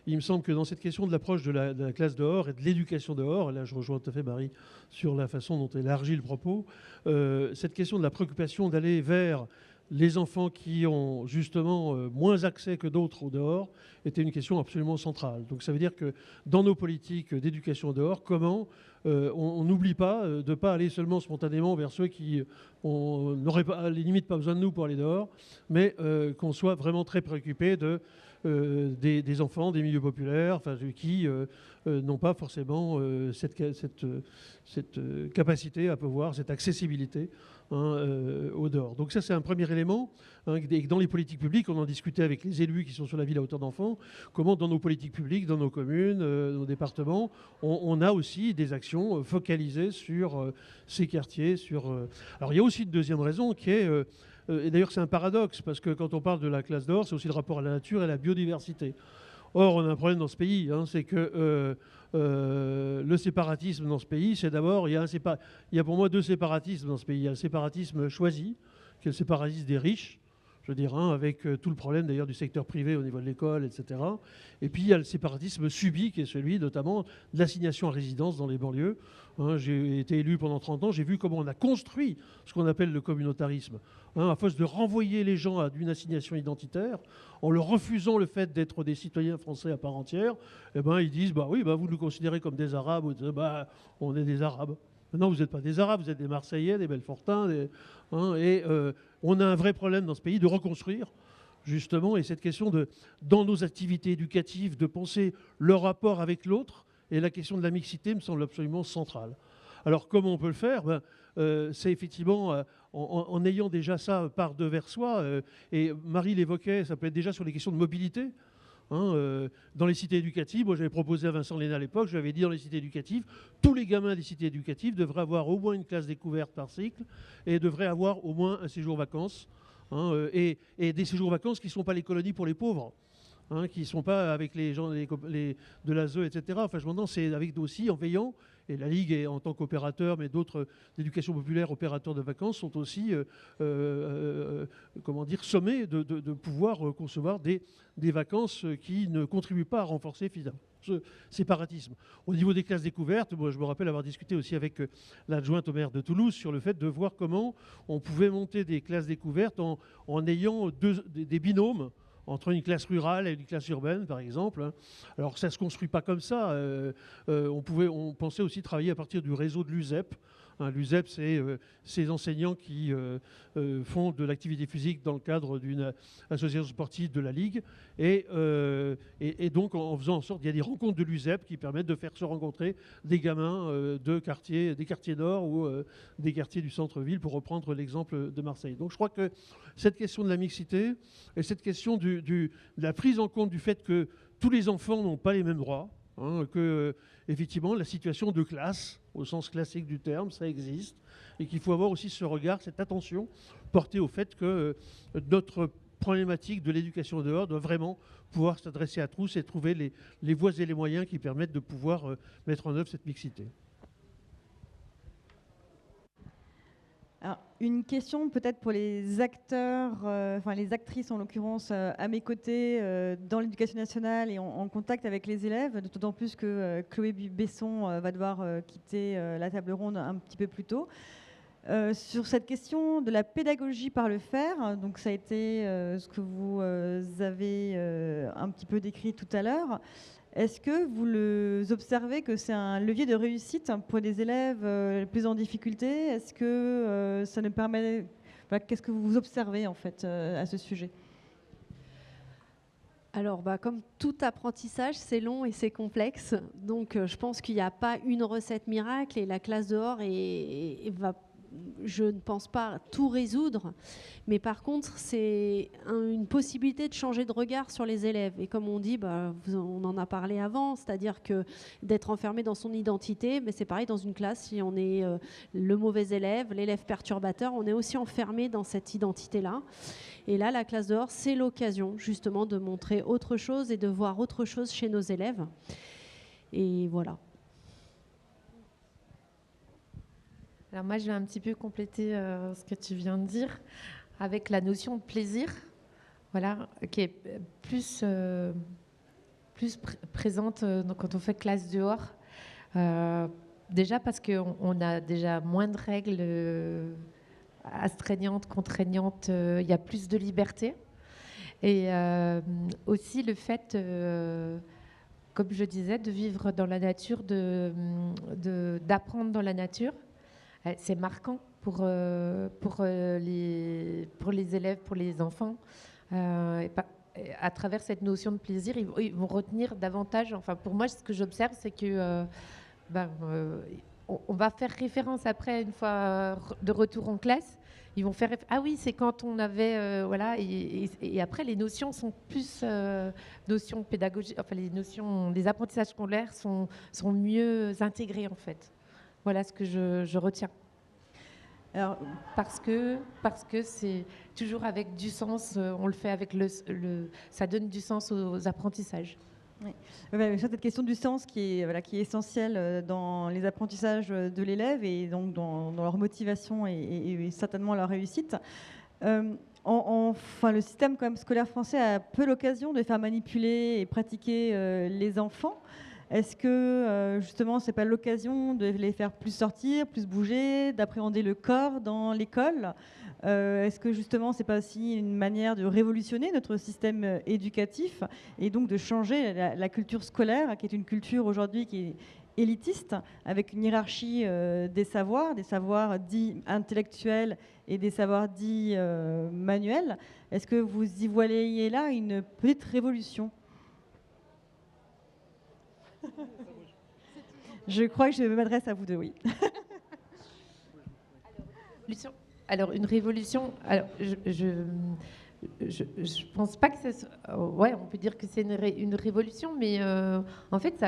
il me semble que dans cette question de l'approche de la classe dehors et de l'éducation dehors, et là je rejoins tout à fait Marie sur la façon dont elle élargit le propos, cette question de la préoccupation d'aller vers les enfants qui ont justement moins accès que d'autres au dehors était une question absolument centrale. Donc ça veut dire que dans nos politiques d'éducation dehors, comment on n'oublie pas de ne pas aller seulement spontanément vers ceux qui n'auraient pas, à la limite, pas besoin de nous pour aller dehors, mais qu'on soit vraiment très préoccupé des enfants, des milieux populaires, enfin, qui n'ont pas forcément cette capacité à pouvoir, cette accessibilité au dehors. Donc ça, c'est un premier élément. Et dans les politiques publiques, on en discutait avec les élus qui sont sur la ville à hauteur d'enfants, comment dans nos politiques publiques, dans nos communes, nos départements, on a aussi des actions focalisées sur ces quartiers. Alors il y a aussi une deuxième raison qui est, et d'ailleurs c'est un paradoxe, parce que quand on parle de la classe dehors, c'est aussi le rapport à la nature et à la biodiversité. Or, on a un problème dans ce pays, c'est que le séparatisme dans ce pays, c'est d'abord, il y a pour moi deux séparatismes dans ce pays. Il y a le séparatisme choisi, qui est le séparatisme des riches, je veux dire, avec tout le problème d'ailleurs du secteur privé au niveau de l'école, etc. Et puis il y a le séparatisme subi, qui est celui notamment de l'assignation à résidence dans les banlieues. J'ai été élu pendant 30 ans, j'ai vu comment on a construit ce qu'on appelle le communautarisme, à force de renvoyer les gens à une assignation identitaire, en leur refusant le fait d'être des citoyens français à part entière. Eh ben, ils disent, bah oui, bah, vous nous considérez comme des Arabes, bah, on est des Arabes. Non, vous n'êtes pas des Arabes, vous êtes des Marseillais, des Belfortins, et on a un vrai problème dans ce pays de reconstruire, justement, et cette question dans nos activités éducatives, de penser le rapport avec l'autre, et la question de la mixité me semble absolument centrale. Alors, comment on peut le faire ? C'est effectivement en ayant déjà ça par devers soi, et Marie l'évoquait, ça peut être déjà sur les questions de mobilité. Dans les cités éducatives, moi j'avais proposé à Vincent Léna à l'époque, je lui avais dit dans les cités éducatives, tous les gamins des cités éducatives devraient avoir au moins une classe découverte par cycle et devraient avoir au moins un séjour vacances, et des séjours vacances qui ne sont pas les colonies pour les pauvres. Qui ne sont pas avec les gens de l'ASE, etc. Enfin, je me demande, c'est avec aussi en veillant, et la Ligue est en tant qu'opérateur, mais d'autres d'éducation populaire, opérateurs de vacances, sont aussi sommés de pouvoir concevoir des vacances qui ne contribuent pas à renforcer finalement ce séparatisme. Au niveau des classes découvertes, moi, je me rappelle avoir discuté aussi avec l'adjointe au maire de Toulouse sur le fait de voir comment on pouvait monter des classes découvertes en ayant des binômes entre une classe rurale et une classe urbaine, par exemple. Alors, ça ne se construit pas comme ça. On pensait aussi travailler à partir du réseau de l'USEP. L'USEP, c'est ces enseignants qui font de l'activité physique dans le cadre d'une association sportive de la Ligue. Et donc, en faisant en sorte, il y a des rencontres de l'USEP qui permettent de faire se rencontrer des gamins des quartiers nord ou des quartiers du centre-ville, pour reprendre l'exemple de Marseille. Donc, je crois que cette question de la mixité et cette question de la prise en compte du fait que tous les enfants n'ont pas les mêmes droits, que effectivement la situation de classe, au sens classique du terme, ça existe, et qu'il faut avoir aussi ce regard, cette attention portée au fait que notre problématique de l'éducation dehors doit vraiment pouvoir s'adresser à tous et trouver les voies et les moyens qui permettent de pouvoir mettre en œuvre cette mixité. Alors, une question peut-être pour les acteurs, les actrices en l'occurrence, à mes côtés, dans l'éducation nationale et en contact avec les élèves, d'autant plus que Chloé Besson va devoir quitter la table ronde un petit peu plus tôt. Sur cette question de la pédagogie par le faire, donc ça a été ce que vous avez un petit peu décrit tout à l'heure. Est-ce que vous observez que c'est un levier de réussite pour des élèves les plus en difficulté ? Est-ce que ça nous permet... qu'est-ce que vous observez en fait à ce sujet ? Alors, comme tout apprentissage, c'est long et c'est complexe. Donc, je pense qu'il n'y a pas une recette miracle et la classe dehors je ne pense pas tout résoudre, mais par contre, c'est une possibilité de changer de regard sur les élèves. Et comme on dit, on en a parlé avant, c'est-à-dire que d'être enfermé dans son identité, mais c'est pareil dans une classe, si on est le mauvais élève, l'élève perturbateur, on est aussi enfermé dans cette identité-là. Et là, la classe dehors, c'est l'occasion justement de montrer autre chose et de voir autre chose chez nos élèves. Et voilà. Alors moi, je vais un petit peu compléter ce que tu viens de dire avec la notion de plaisir, voilà, qui est plus présente quand on fait classe dehors. Déjà parce qu'on a déjà moins de règles astreignantes, contraignantes, il y a plus de liberté. Et aussi le fait, comme je disais, de vivre dans la nature, d'apprendre dans la nature. C'est marquant pour les élèves, pour les enfants. À travers cette notion de plaisir, ils vont retenir davantage. Enfin, pour moi, ce que j'observe, c'est que on va faire référence après, une fois de retour en classe. Ils vont faire ah oui, c'est quand on avait voilà. Et après, les notions sont plus notions pédagogiques. Enfin, les apprentissages scolaires sont mieux intégrés en fait. Voilà ce que je retiens. Alors, parce que c'est toujours avec du sens, on le fait avec ça donne du sens aux apprentissages. Oui. Cette question du sens qui est essentielle dans les apprentissages de l'élève et donc dans leur motivation et certainement leur réussite. Le système quand même scolaire français a peu l'occasion de faire manipuler et pratiquer les enfants. Est-ce que justement c'est pas l'occasion de les faire plus sortir, plus bouger, d'appréhender le corps dans l'école ? Est-ce que justement c'est pas aussi une manière de révolutionner notre système éducatif et donc de changer la culture scolaire, qui est une culture aujourd'hui qui est élitiste, avec une hiérarchie des savoirs dits intellectuels et des savoirs dits manuels. Est-ce que vous y voyez là une petite révolution ? Je crois que je m'adresse à vous deux, oui. Alors, une révolution, alors, je pense pas que ça soit... Ouais, on peut dire que c'est une révolution, mais en fait,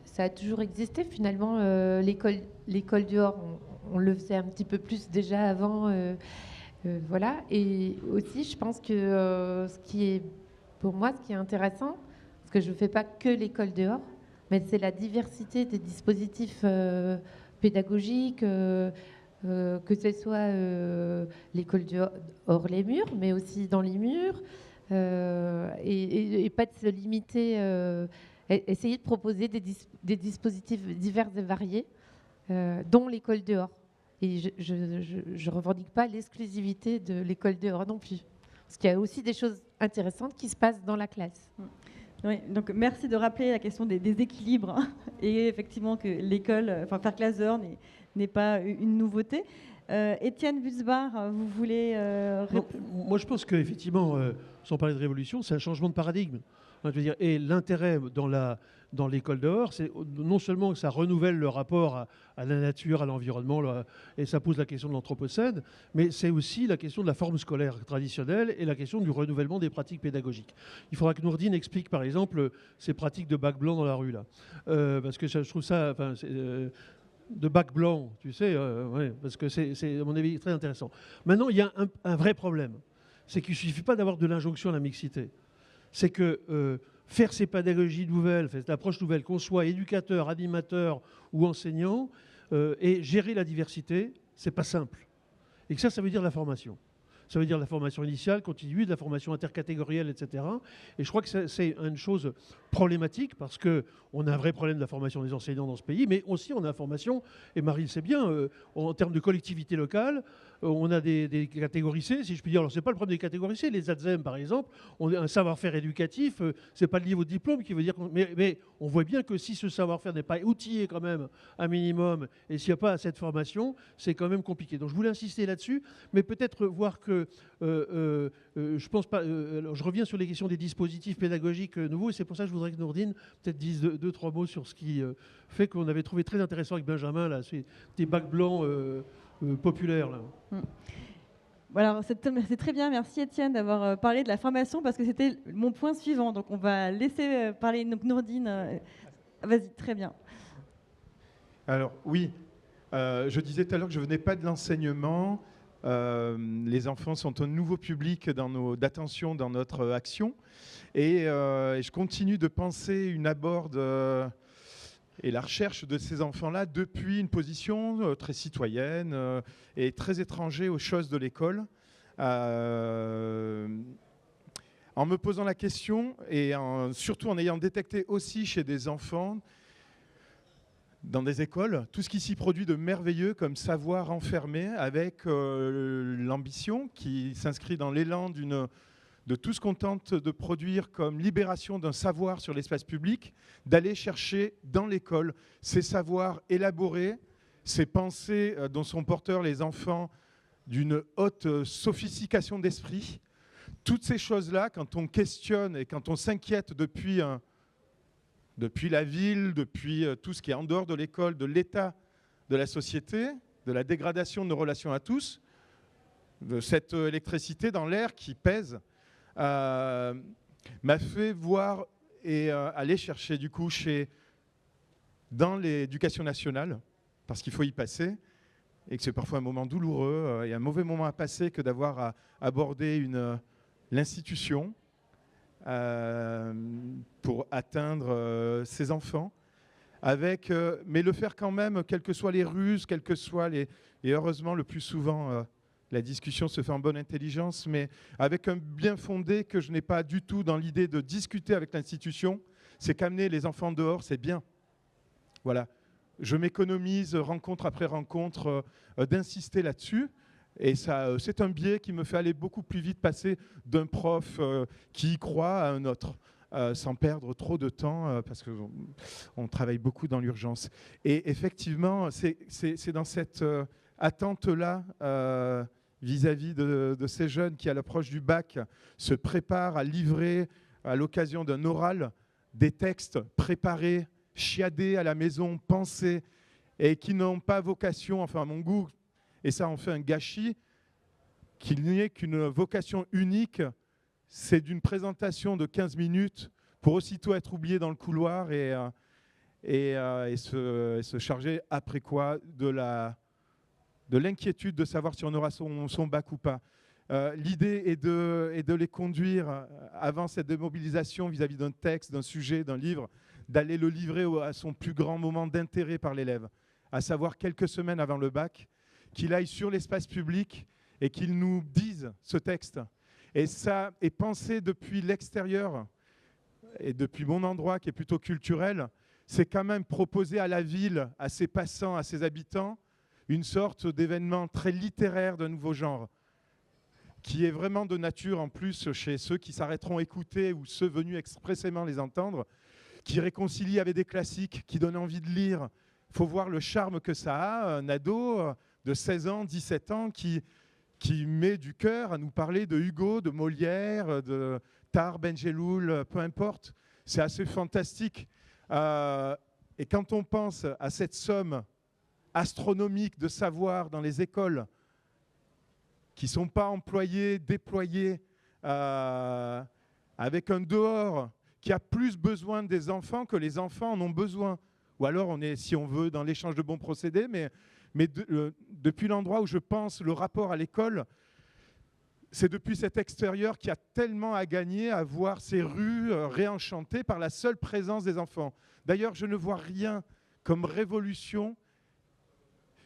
ça a toujours existé, finalement. L'école dehors, on le faisait un petit peu plus déjà avant. Voilà. Et aussi, je pense que pour moi, ce qui est intéressant, parce que je ne fais pas que l'école dehors, mais c'est la diversité des dispositifs pédagogiques, que ce soit l'école hors les murs, mais aussi dans les murs, et pas de se limiter, essayer de proposer des dispositifs divers et variés, dont l'école dehors. Et je ne revendique pas l'exclusivité de l'école dehors non plus, parce qu'il y a aussi des choses intéressantes qui se passent dans la classe. Oui, donc merci de rappeler la question des équilibres et effectivement que l'école, faire classe dehors n'est pas une nouveauté. Étienne Butzbach, vous voulez moi, je pense qu'effectivement, sans parler de révolution, c'est un changement de paradigme. Je veux dire, et l'intérêt dans l'école dehors, c'est non seulement que ça renouvelle le rapport à la nature, à l'environnement, et ça pose la question de l'anthropocène, mais c'est aussi la question de la forme scolaire traditionnelle et la question du renouvellement des pratiques pédagogiques. Il faudra que Nourdine explique, par exemple, ces pratiques de bac blanc dans la rue, là. Parce que je trouve ça... de bac blanc, tu sais, ouais, parce que c'est, à mon avis, très intéressant. Maintenant, il y a un vrai problème. C'est qu'il ne suffit pas d'avoir de l'injonction à la mixité. C'est que faire ces pédagogies nouvelles, cette approche nouvelle, qu'on soit éducateur, animateur ou enseignant, et gérer la diversité, c'est pas simple. Et que ça veut dire la formation. Ça veut dire la formation initiale, continue, de la formation intercatégorielle, etc. Et je crois que c'est une chose problématique parce qu'on a un vrai problème de la formation des enseignants dans ce pays, mais aussi on a la formation, et Marie le sait bien, en termes de collectivité locale, on a des catégories C, si je puis dire. Alors, ce n'est pas le problème des catégories C. Les ATSEM, par exemple, ont un savoir-faire éducatif. Ce n'est pas le niveau de diplôme qui veut dire... Mais on voit bien que si ce savoir-faire n'est pas outillé quand même un minimum, et s'il n'y a pas cette formation, c'est quand même compliqué. Donc, je voulais insister là-dessus, mais peut-être voir que... je pense pas... alors, je reviens sur les questions des dispositifs pédagogiques nouveaux, et c'est pour ça que je voudrais que Nourdine peut-être dise deux, trois mots sur ce qui fait qu'on avait trouvé très intéressant avec Benjamin, là, ces bacs blancs... populaire là. Alors, c'est très bien, merci Étienne d'avoir parlé de la formation parce que c'était mon point suivant. Donc on va laisser parler Nourdine. Vas-y, très bien. Alors oui, je disais tout à l'heure que je ne venais pas de l'enseignement. Les enfants sont un nouveau public d'attention dans notre action. Et je continue de penser une aborde et la recherche de ces enfants-là depuis une position très citoyenne et très étranger aux choses de l'école. En me posant la question et surtout en ayant détecté aussi chez des enfants dans des écoles tout ce qui s'y produit de merveilleux comme savoir enfermé avec l'ambition qui s'inscrit dans l'élan de tout ce qu'on tente de produire comme libération d'un savoir sur l'espace public, d'aller chercher dans l'école ces savoirs élaborés, ces pensées dont sont porteurs les enfants d'une haute sophistication d'esprit. Toutes ces choses-là, quand on questionne et quand on s'inquiète depuis la ville, depuis tout ce qui est en dehors de l'école, de l'état de la société, de la dégradation de nos relations à tous, de cette électricité dans l'air qui pèse, m'a fait voir et aller chercher du coup dans l'éducation nationale, parce qu'il faut y passer, et que c'est parfois un moment douloureux et un mauvais moment à passer que d'avoir à aborder l'institution pour atteindre ses enfants, mais le faire quand même, quelles que soient les ruses, quelles que soient et heureusement le plus souvent la discussion se fait en bonne intelligence, mais avec un bien fondé que je n'ai pas du tout dans l'idée de discuter avec l'institution, c'est qu'amener les enfants dehors, c'est bien. Voilà. Je m'économise rencontre après rencontre d'insister là-dessus. Et ça, c'est un biais qui me fait aller beaucoup plus vite passer d'un prof qui y croit à un autre, sans perdre trop de temps, parce qu'on travaille beaucoup dans l'urgence. Et effectivement, c'est dans cette attente-là, vis-à-vis de ces jeunes qui, à l'approche du bac, se préparent à livrer, à l'occasion d'un oral, des textes préparés, chiadés à la maison, pensés, et qui n'ont pas vocation, enfin à mon goût, et ça en fait un gâchis, qu'il n'y ait qu'une vocation unique, c'est d'une présentation de 15 minutes pour aussitôt être oublié dans le couloir et se charger après quoi de l'inquiétude de savoir si on aura son bac ou pas. L'idée est de les conduire avant cette démobilisation vis-à-vis d'un texte, d'un sujet, d'un livre, d'aller le livrer à son plus grand moment d'intérêt par l'élève, à savoir quelques semaines avant le bac, qu'il aille sur l'espace public et qu'il nous dise ce texte. Et ça est pensé depuis l'extérieur et depuis mon endroit qui est plutôt culturel, c'est quand même proposer à la ville, à ses passants, à ses habitants, une sorte d'événement très littéraire d'un nouveau genre, qui est vraiment de nature en plus chez ceux qui s'arrêteront écouter ou ceux venus expressément les entendre, qui réconcilie avec des classiques, qui donne envie de lire. Il faut voir le charme que ça a, un ado de 16 ans, 17 ans, qui met du cœur à nous parler de Hugo, de Molière, de Tar, Benjeloul, peu importe. C'est assez fantastique. Et quand on pense à cette somme astronomique de savoir dans les écoles qui ne sont pas employés, déployés, avec un dehors qui a plus besoin des enfants que les enfants en ont besoin. Ou alors on est, si on veut, dans l'échange de bons procédés, mais depuis l'endroit où je pense le rapport à l'école, c'est depuis cet extérieur qui a tellement à gagner à voir ces rues réenchantées par la seule présence des enfants. D'ailleurs, je ne vois rien comme révolution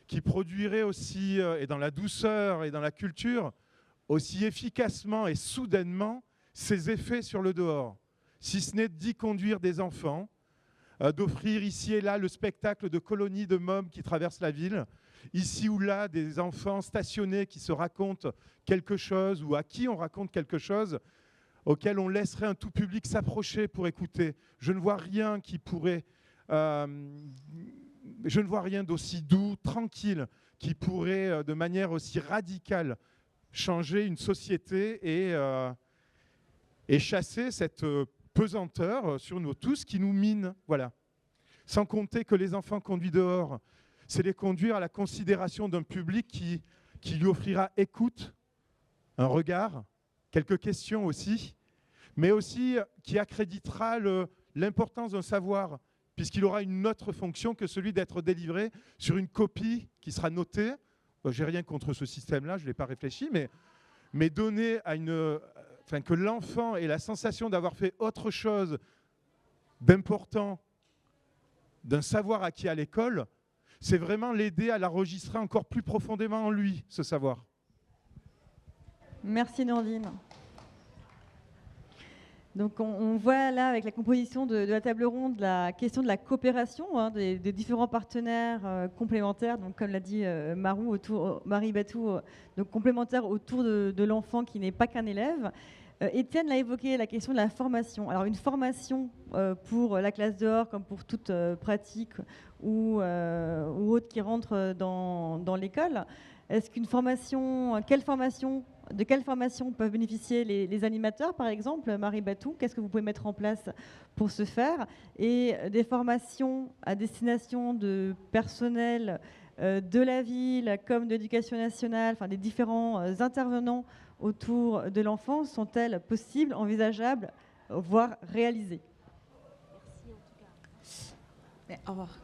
qui produirait aussi, et dans la douceur et dans la culture, aussi efficacement et soudainement ses effets sur le dehors, si ce n'est d'y conduire des enfants, d'offrir ici et là le spectacle de colonies de mômes qui traversent la ville, ici ou là des enfants stationnés qui se racontent quelque chose ou à qui on raconte quelque chose, auquel on laisserait un tout public s'approcher pour écouter. Je ne vois rien qui pourrait... je ne vois rien d'aussi doux, tranquille, qui pourrait de manière aussi radicale changer une société et chasser cette pesanteur sur nous tous qui nous mine. Voilà. Sans compter que les enfants conduits dehors, c'est les conduire à la considération d'un public qui lui offrira écoute, un regard, quelques questions aussi, mais aussi qui accréditera l'importance d'un savoir, puisqu'il aura une autre fonction que celui d'être délivré sur une copie qui sera notée. J'ai rien contre ce système-là, je ne l'ai pas réfléchi, mais donner à que l'enfant ait la sensation d'avoir fait autre chose d'important d'un savoir acquis à l'école, c'est vraiment l'aider à l'enregistrer encore plus profondément en lui, ce savoir. Merci Nordine. Donc on voit là avec la composition de la table ronde la question de la coopération des différents partenaires complémentaires, donc comme l'a dit Marie Batou, donc complémentaires autour de l'enfant qui n'est pas qu'un élève. Étienne l'a évoqué, la question de la formation. Alors une formation pour la classe dehors comme pour toute pratique ou autre qui rentre dans l'école. Est-ce qu'une formation, de quelle formation peuvent bénéficier les animateurs, par exemple, Marie Batou? Qu'est-ce que vous pouvez mettre en place pour ce faire? Et des formations à destination de personnel de la ville comme de l'Éducation nationale, enfin des différents intervenants autour de l'enfant, sont-elles possibles, envisageables, voire réalisées? Merci en tout cas. Au revoir.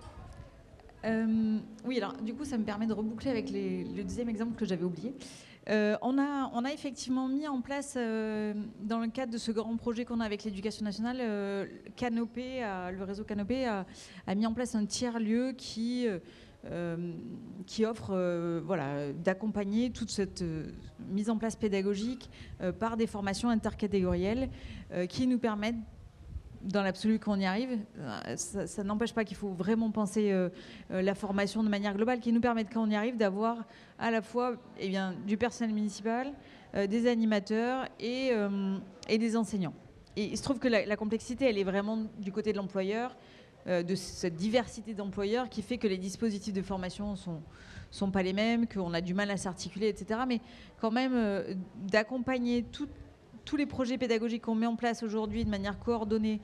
Oui, alors du coup, ça me permet de reboucler avec le deuxième exemple que j'avais oublié. On a effectivement mis en place, dans le cadre de ce grand projet qu'on a avec l'Éducation nationale, le réseau Canopé a mis en place un tiers-lieu qui offre d'accompagner toute cette mise en place pédagogique par des formations intercatégorielles qui nous permettent, dans l'absolu qu'on y arrive, ça n'empêche pas qu'il faut vraiment penser la formation de manière globale, qui nous permettent, quand on y arrive, d'avoir à la fois du personnel municipal, des animateurs et des enseignants. Et il se trouve que la complexité, elle est vraiment du côté de l'employeur, de cette diversité d'employeurs qui fait que les dispositifs de formation sont pas les mêmes, qu'on a du mal à s'articuler, etc. Mais quand même, d'accompagner tous les projets pédagogiques qu'on met en place aujourd'hui de manière coordonnée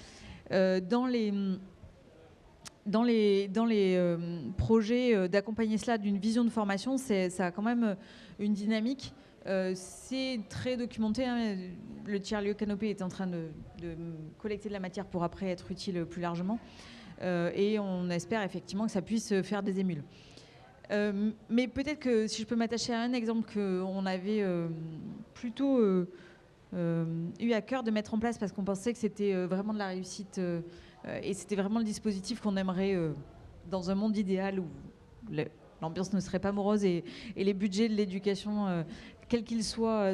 dans les projets, d'accompagner cela d'une vision de formation, ça a quand même une dynamique. C'est très documenté. Le tiers-lieu Canopé est en train de collecter de la matière pour après être utile plus largement. Et on espère effectivement que ça puisse faire des émules. Mais peut-être que si je peux m'attacher à un exemple qu'on avait plutôt eu à cœur de mettre en place parce qu'on pensait que c'était vraiment de la réussite et c'était vraiment le dispositif qu'on aimerait dans un monde idéal où l'ambiance ne serait pas morose et les budgets de l'éducation, quels qu'ils soient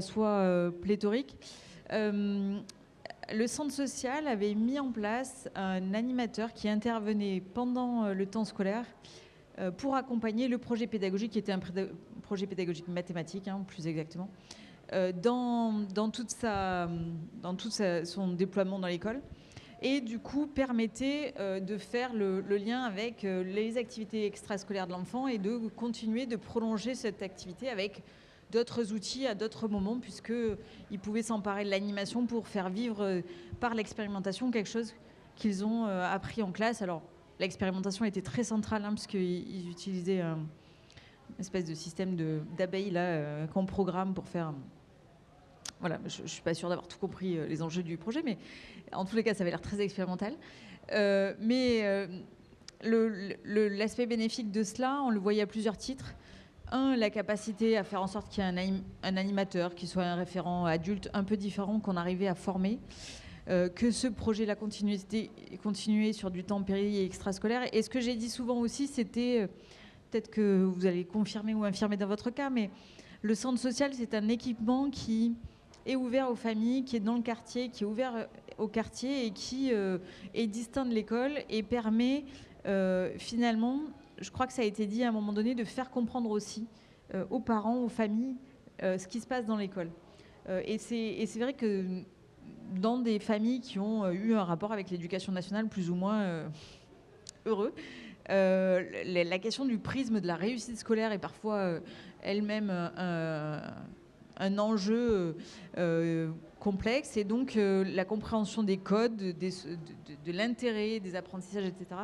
pléthoriques. Le centre social avait mis en place un animateur qui intervenait pendant le temps scolaire pour accompagner le projet pédagogique, qui était un projet pédagogique mathématique, plus exactement, dans tout son déploiement dans l'école. Et du coup, permettait de faire le lien avec les activités extrascolaires de l'enfant et de continuer de prolonger cette activité avec d'autres outils à d'autres moments, puisqu'ils pouvaient s'emparer de l'animation pour faire vivre par l'expérimentation quelque chose qu'ils ont appris en classe. Alors, l'expérimentation était très centrale, puisqu'ils utilisaient une espèce de système d'abeilles qu'on programme pour faire... Voilà, je ne suis pas sûre d'avoir tout compris les enjeux du projet, mais en tous les cas, ça avait l'air très expérimental. L'aspect bénéfique de cela, on le voyait à plusieurs titres. La capacité à faire en sorte qu'il y ait un animateur qui soit un référent adulte un peu différent qu'on arrivait à former, que ce projet-là continuait sur du temps péri et extrascolaire. Et ce que j'ai dit souvent aussi, c'était, peut-être que vous allez confirmer ou infirmer dans votre cas, mais le centre social, c'est un équipement qui est ouvert aux familles, qui est dans le quartier, qui est ouvert au quartier et qui est distinct de l'école et permet finalement... Je crois que ça a été dit à un moment donné, de faire comprendre aussi aux parents, aux familles, ce qui se passe dans l'école. Et c'est vrai que dans des familles qui ont eu un rapport avec l'éducation nationale plus ou moins heureux, la question du prisme de la réussite scolaire est parfois elle-même un enjeu complexe, et donc la compréhension des codes, de l'intérêt, des apprentissages, etc.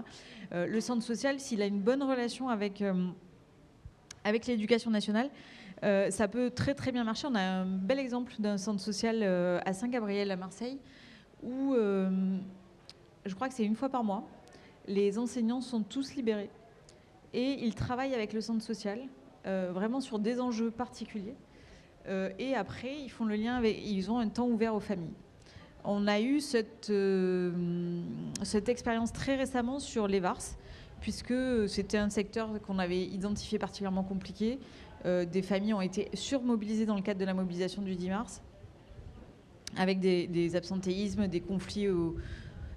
Le centre social, s'il a une bonne relation avec l'éducation nationale, ça peut très très bien marcher. On a un bel exemple d'un centre social à Saint-Gabriel à Marseille, où je crois que c'est une fois par mois, les enseignants sont tous libérés et ils travaillent avec le centre social, vraiment sur des enjeux particuliers. Et après, ils font le lien ils ont un temps ouvert aux familles. On a eu cette expérience très récemment sur les VARS, puisque c'était un secteur qu'on avait identifié particulièrement compliqué. Des familles ont été surmobilisées dans le cadre de la mobilisation du 10 mars, avec des absentéismes, des conflits,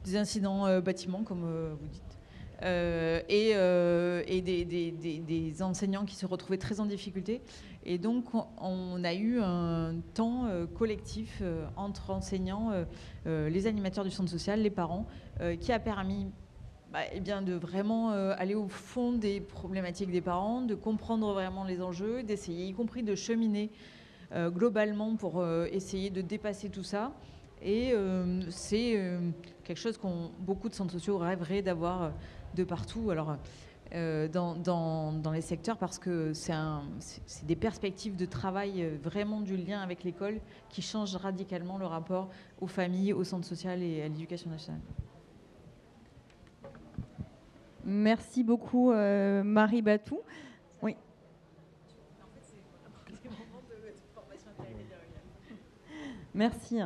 des incidents bâtiments, comme vous dites. Et des enseignants qui se retrouvaient très en difficulté. Et donc, on a eu un temps collectif entre enseignants, les animateurs du centre social, les parents, qui a permis eh bien, de vraiment aller au fond des problématiques des parents, de comprendre vraiment les enjeux, d'essayer, y compris de cheminer globalement pour essayer de dépasser tout ça. Et c'est quelque chose qu'ont beaucoup de centres sociaux rêveraient d'avoir de partout, alors dans les secteurs, parce que c'est des perspectives de travail, vraiment du lien avec l'école, qui changent radicalement le rapport aux familles, au centre social et à l'éducation nationale. Merci beaucoup, Marie Batou. Oui. Merci.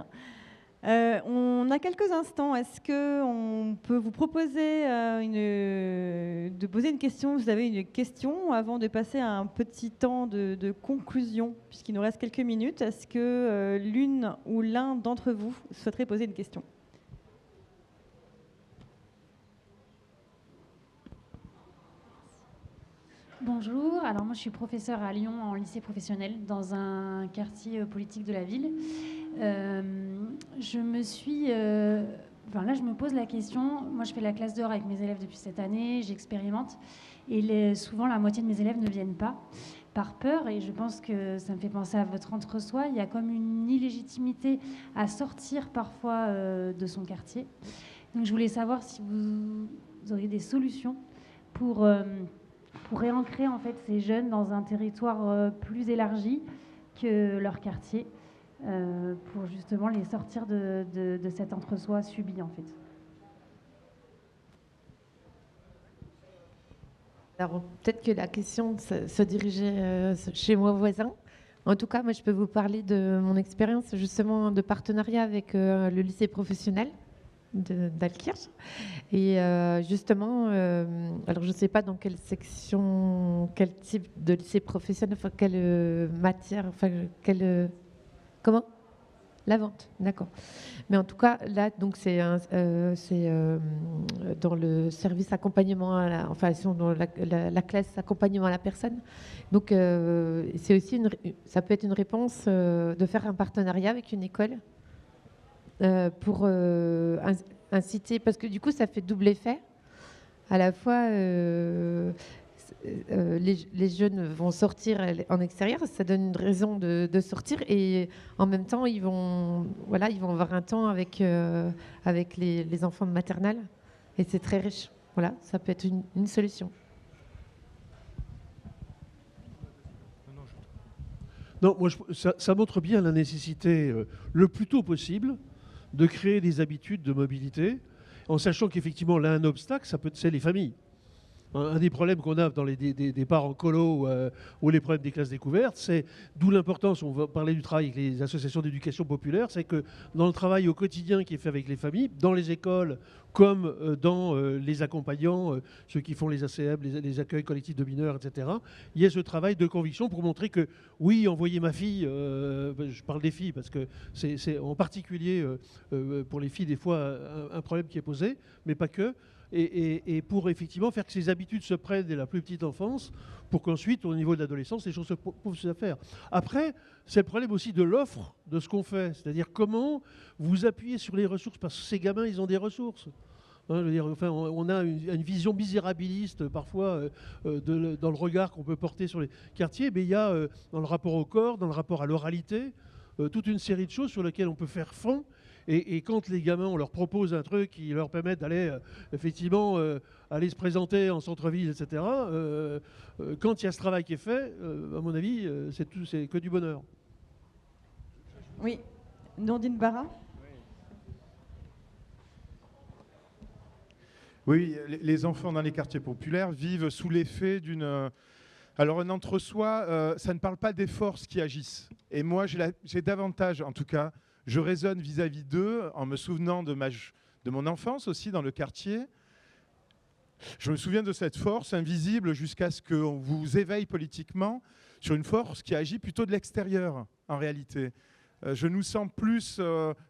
On a quelques instants. Est-ce qu'on peut vous proposer de poser une question? Vous avez une question avant de passer à un petit temps de conclusion, puisqu'il nous reste quelques minutes. Est-ce que l'une ou l'un d'entre vous souhaiterait poser une question? Bonjour, alors moi je suis professeure à Lyon en lycée professionnel dans un quartier politique de la ville. Je me pose la question, moi je fais la classe dehors avec mes élèves depuis cette année, j'expérimente et souvent la moitié de mes élèves ne viennent pas par peur, et je pense que ça me fait penser à votre entre-soi. Il y a comme une illégitimité à sortir parfois de son quartier. Donc je voulais savoir si vous auriez des solutions pour réancrer en fait ces jeunes dans un territoire plus élargi que leur quartier, pour justement les sortir de cet entre-soi subi en fait. Alors peut-être que la question se dirigeait chez moi voisin. En tout cas, moi je peux vous parler de mon expérience justement de partenariat avec le lycée professionnel d'Altkirch. Et justement, alors je ne sais pas dans quelle section, quel type de lycée professionnel, enfin quelle matière, enfin comment? La vente, d'accord. Mais en tout cas, là, donc c'est dans le service accompagnement, enfin, ils sont dans la classe accompagnement à la personne. Donc, c'est aussi ça peut être une réponse de faire un partenariat avec une école pour inciter, parce que du coup, ça fait double effet. À la fois, les jeunes vont sortir en extérieur, ça donne une raison de sortir, et en même temps ils vont avoir un temps avec les enfants de maternelle, et c'est très riche. Voilà, ça peut être une solution. Non, moi, ça montre bien la nécessité le plus tôt possible de créer des habitudes de mobilité, en sachant qu'effectivement là un obstacle, c'est les familles. Un des problèmes qu'on a dans les départs en colo ou les problèmes des classes découvertes, c'est d'où l'importance, on va parler du travail avec les associations d'éducation populaire, c'est que dans le travail au quotidien qui est fait avec les familles, dans les écoles comme dans les accompagnants, ceux qui font les ACM, les accueils collectifs de mineurs, etc., il y a ce travail de conviction pour montrer que oui, envoyer ma fille, je parle des filles parce que c'est en particulier pour les filles des fois un problème qui est posé, mais pas que. Et pour effectivement faire que ces habitudes se prennent dès la plus petite enfance, pour qu'ensuite, au niveau de l'adolescence, les choses se peuvent faire. Après, c'est le problème aussi de l'offre de ce qu'on fait, c'est-à-dire comment vous appuyez sur les ressources, parce que ces gamins, ils ont des ressources. Hein, je veux dire, enfin, on a une vision misérabiliste parfois dans le regard qu'on peut porter sur les quartiers, mais il y a dans le rapport au corps, dans le rapport à l'oralité, toute une série de choses sur lesquelles on peut faire fond. Et quand les gamins, on leur propose un truc qui leur permet d'aller effectivement aller se présenter en centre-ville, etc., quand il y a ce travail qui est fait, à mon avis, c'est que du bonheur. Oui. Nordine Barra. Oui, les enfants dans les quartiers populaires vivent sous l'effet d'une... Alors un entre-soi, ça ne parle pas des forces qui agissent. Et moi, j'ai davantage, en tout cas, je raisonne vis-à-vis d'eux en me souvenant de mon enfance aussi dans le quartier. Je me souviens de cette force invisible jusqu'à ce qu'on vous éveille politiquement sur une force qui agit plutôt de l'extérieur, en réalité. Je nous sens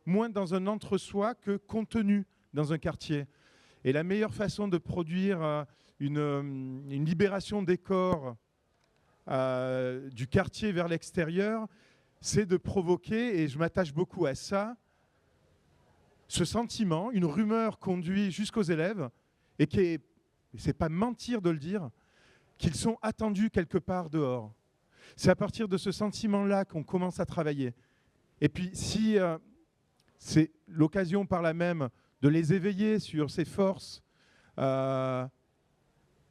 moins dans un entre-soi que contenu dans un quartier. Et la meilleure façon de produire une libération des corps du quartier vers l'extérieur, c'est de provoquer, et je m'attache beaucoup à ça, ce sentiment, une rumeur conduit jusqu'aux élèves, et c'est pas mentir de le dire, qu'ils sont attendus quelque part dehors. C'est à partir de ce sentiment-là qu'on commence à travailler. Et puis si c'est l'occasion par là même de les éveiller sur ces forces,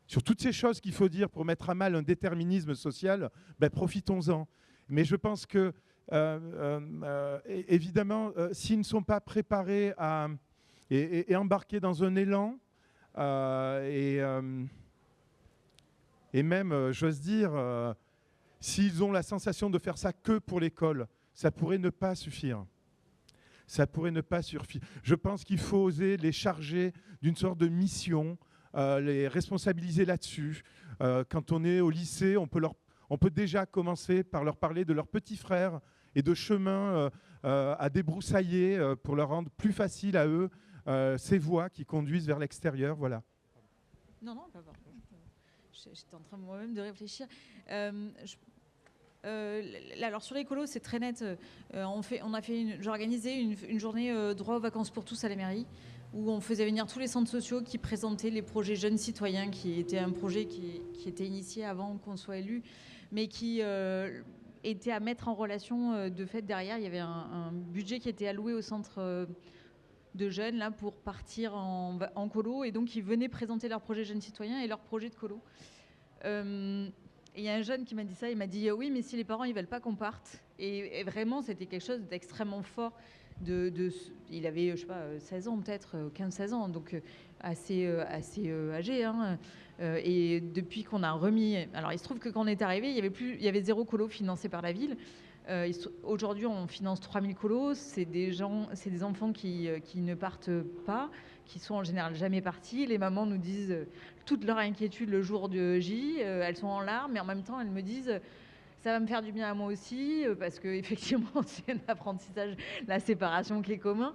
sur toutes ces choses qu'il faut dire pour mettre à mal un déterminisme social, ben profitons-en. Mais je pense que, évidemment, s'ils ne sont pas préparés et embarqués dans un élan, et même, j'ose dire, s'ils ont la sensation de faire ça que pour l'école, ça pourrait ne pas suffire. Ça pourrait ne pas suffire. Je pense qu'il faut oser les charger d'une sorte de mission, les responsabiliser là-dessus. Quand on est au lycée, on peut déjà commencer par leur parler de leurs petits frères et de chemins à débroussailler pour leur rendre plus facile à eux ces voies qui conduisent vers l'extérieur. Voilà. Non, pas pardon. J'étais en train moi-même de réfléchir. Alors sur l'écolo, c'est très net. J'ai organisé une journée droit aux vacances pour tous à la mairie, où on faisait venir tous les centres sociaux qui présentaient les projets jeunes citoyens, qui était un projet qui était initié avant qu'on soit élu, mais qui était à mettre en relation. De fait, derrière, il y avait un budget qui était alloué au centre de jeunes là pour partir en colo, et donc ils venaient présenter leurs projets jeunes citoyens et leurs projets de colo. Il y a un jeune qui m'a dit ça, il m'a dit oui, mais si les parents ils veulent pas qu'on parte, et vraiment c'était quelque chose d'extrêmement fort. Il avait, je sais pas, 16 ans peut-être, 15-16 ans, donc assez âgé. Hein. Et depuis qu'on a remis... Alors il se trouve que quand on est arrivé, il y avait 0 colo financé par la ville. Aujourd'hui, on finance 3000 colos. C'est des enfants qui ne partent pas, qui sont en général jamais partis. Les mamans nous disent toute leur inquiétude le jour de J. Elles sont en larmes, mais en même temps, elles me disent ça va me faire du bien à moi aussi, parce qu'effectivement, c'est un apprentissage, la séparation qui est commun.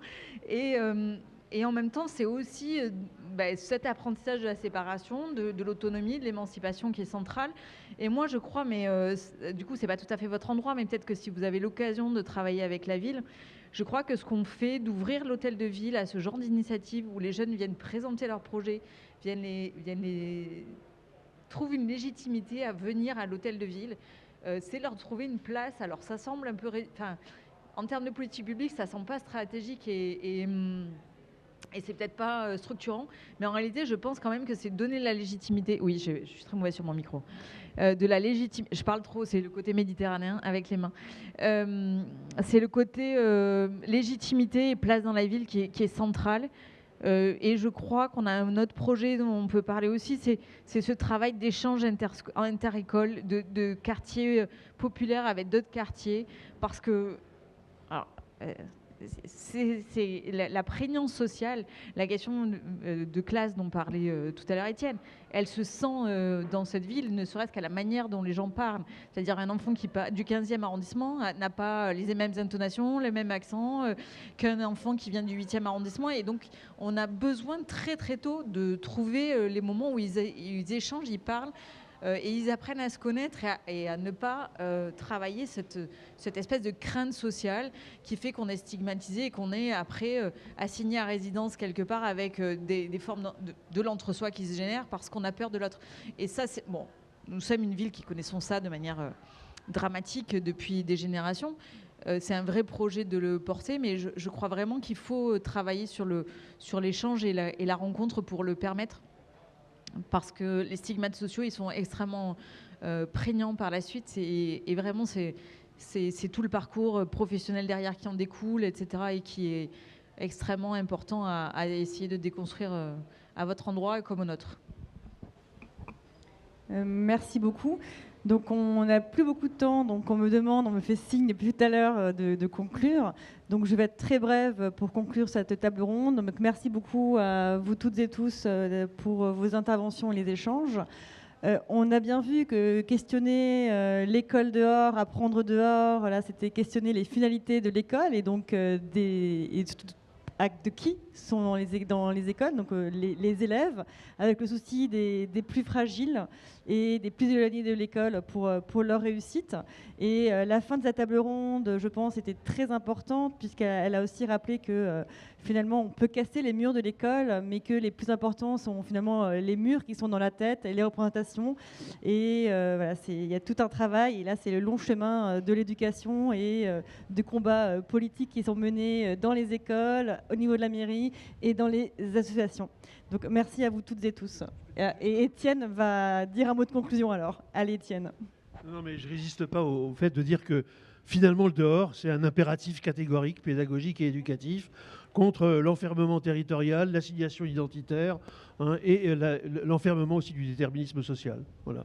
Et en même temps, c'est aussi cet apprentissage de la séparation, de l'autonomie, de l'émancipation qui est centrale. Et moi, je crois, mais du coup, c'est pas tout à fait votre endroit, mais peut-être que si vous avez l'occasion de travailler avec la ville, je crois que ce qu'on fait, d'ouvrir l'hôtel de ville à ce genre d'initiative où les jeunes viennent présenter leurs projets, trouvent une légitimité à venir à l'hôtel de ville, c'est leur trouver une place. Alors ça semble un peu... en termes de politique publique, ça semble pas stratégique et c'est peut-être pas structurant, mais en réalité, je pense quand même que c'est donner la légitimité. Oui, je suis très mauvaise sur mon micro. Je parle trop, c'est le côté méditerranéen avec les mains. C'est le côté légitimité et place dans la ville qui est central. Et je crois qu'on a un autre projet dont on peut parler aussi, c'est ce travail d'échange inter-école, de quartiers populaires avec d'autres quartiers, parce que... Alors, c'est la prégnance sociale, la question de classe dont parlait tout à l'heure Étienne, elle se sent dans cette ville, ne serait-ce qu'à la manière dont les gens parlent. C'est-à-dire un enfant qui du 15e arrondissement n'a pas les mêmes intonations, les mêmes accents qu'un enfant qui vient du 8e arrondissement. Et donc, on a besoin très très tôt de trouver les moments où ils échangent, ils parlent, et ils apprennent à se connaître et à ne pas travailler cette espèce de crainte sociale qui fait qu'on est stigmatisé et qu'on est après assigné à résidence quelque part avec des formes de l'entre-soi qui se génèrent parce qu'on a peur de l'autre. Et ça, c'est bon. Nous sommes une ville qui connaissons ça de manière dramatique depuis des générations. C'est un vrai projet de le porter, mais je crois vraiment qu'il faut travailler sur l'échange et la rencontre pour le permettre. Parce que les stigmates sociaux, ils sont extrêmement prégnants par la suite. Et vraiment, c'est tout le parcours professionnel derrière qui en découle, etc. et qui est extrêmement important à essayer de déconstruire à votre endroit comme au nôtre. Merci beaucoup. Donc on n'a plus beaucoup de temps, donc on me fait signe depuis tout à l'heure de conclure. Donc je vais être très brève pour conclure cette table ronde. Donc merci beaucoup à vous toutes et tous pour vos interventions et les échanges. On a bien vu que questionner l'école dehors, apprendre dehors, là c'était questionner les finalités de l'école et donc de qui sont dans les écoles, donc les élèves, avec le souci des plus fragiles et des plus éloignés de l'école pour leur réussite. Et la fin de la table ronde, je pense, était très importante, puisqu'elle a aussi rappelé que finalement, on peut casser les murs de l'école, mais que les plus importants sont finalement les murs qui sont dans la tête et les représentations. Et voilà, il y a tout un travail, et là, c'est le long chemin de l'éducation et de combats politiques qui sont menés dans les écoles, au niveau de la mairie et dans les associations. Donc merci à vous toutes et tous. Et Étienne va dire un mot de conclusion alors. Allez Étienne. Non mais je ne résiste pas au fait de dire que finalement le dehors, c'est un impératif catégorique, pédagogique et éducatif contre l'enfermement territorial, l'assignation identitaire et l'enfermement aussi du déterminisme social. Voilà.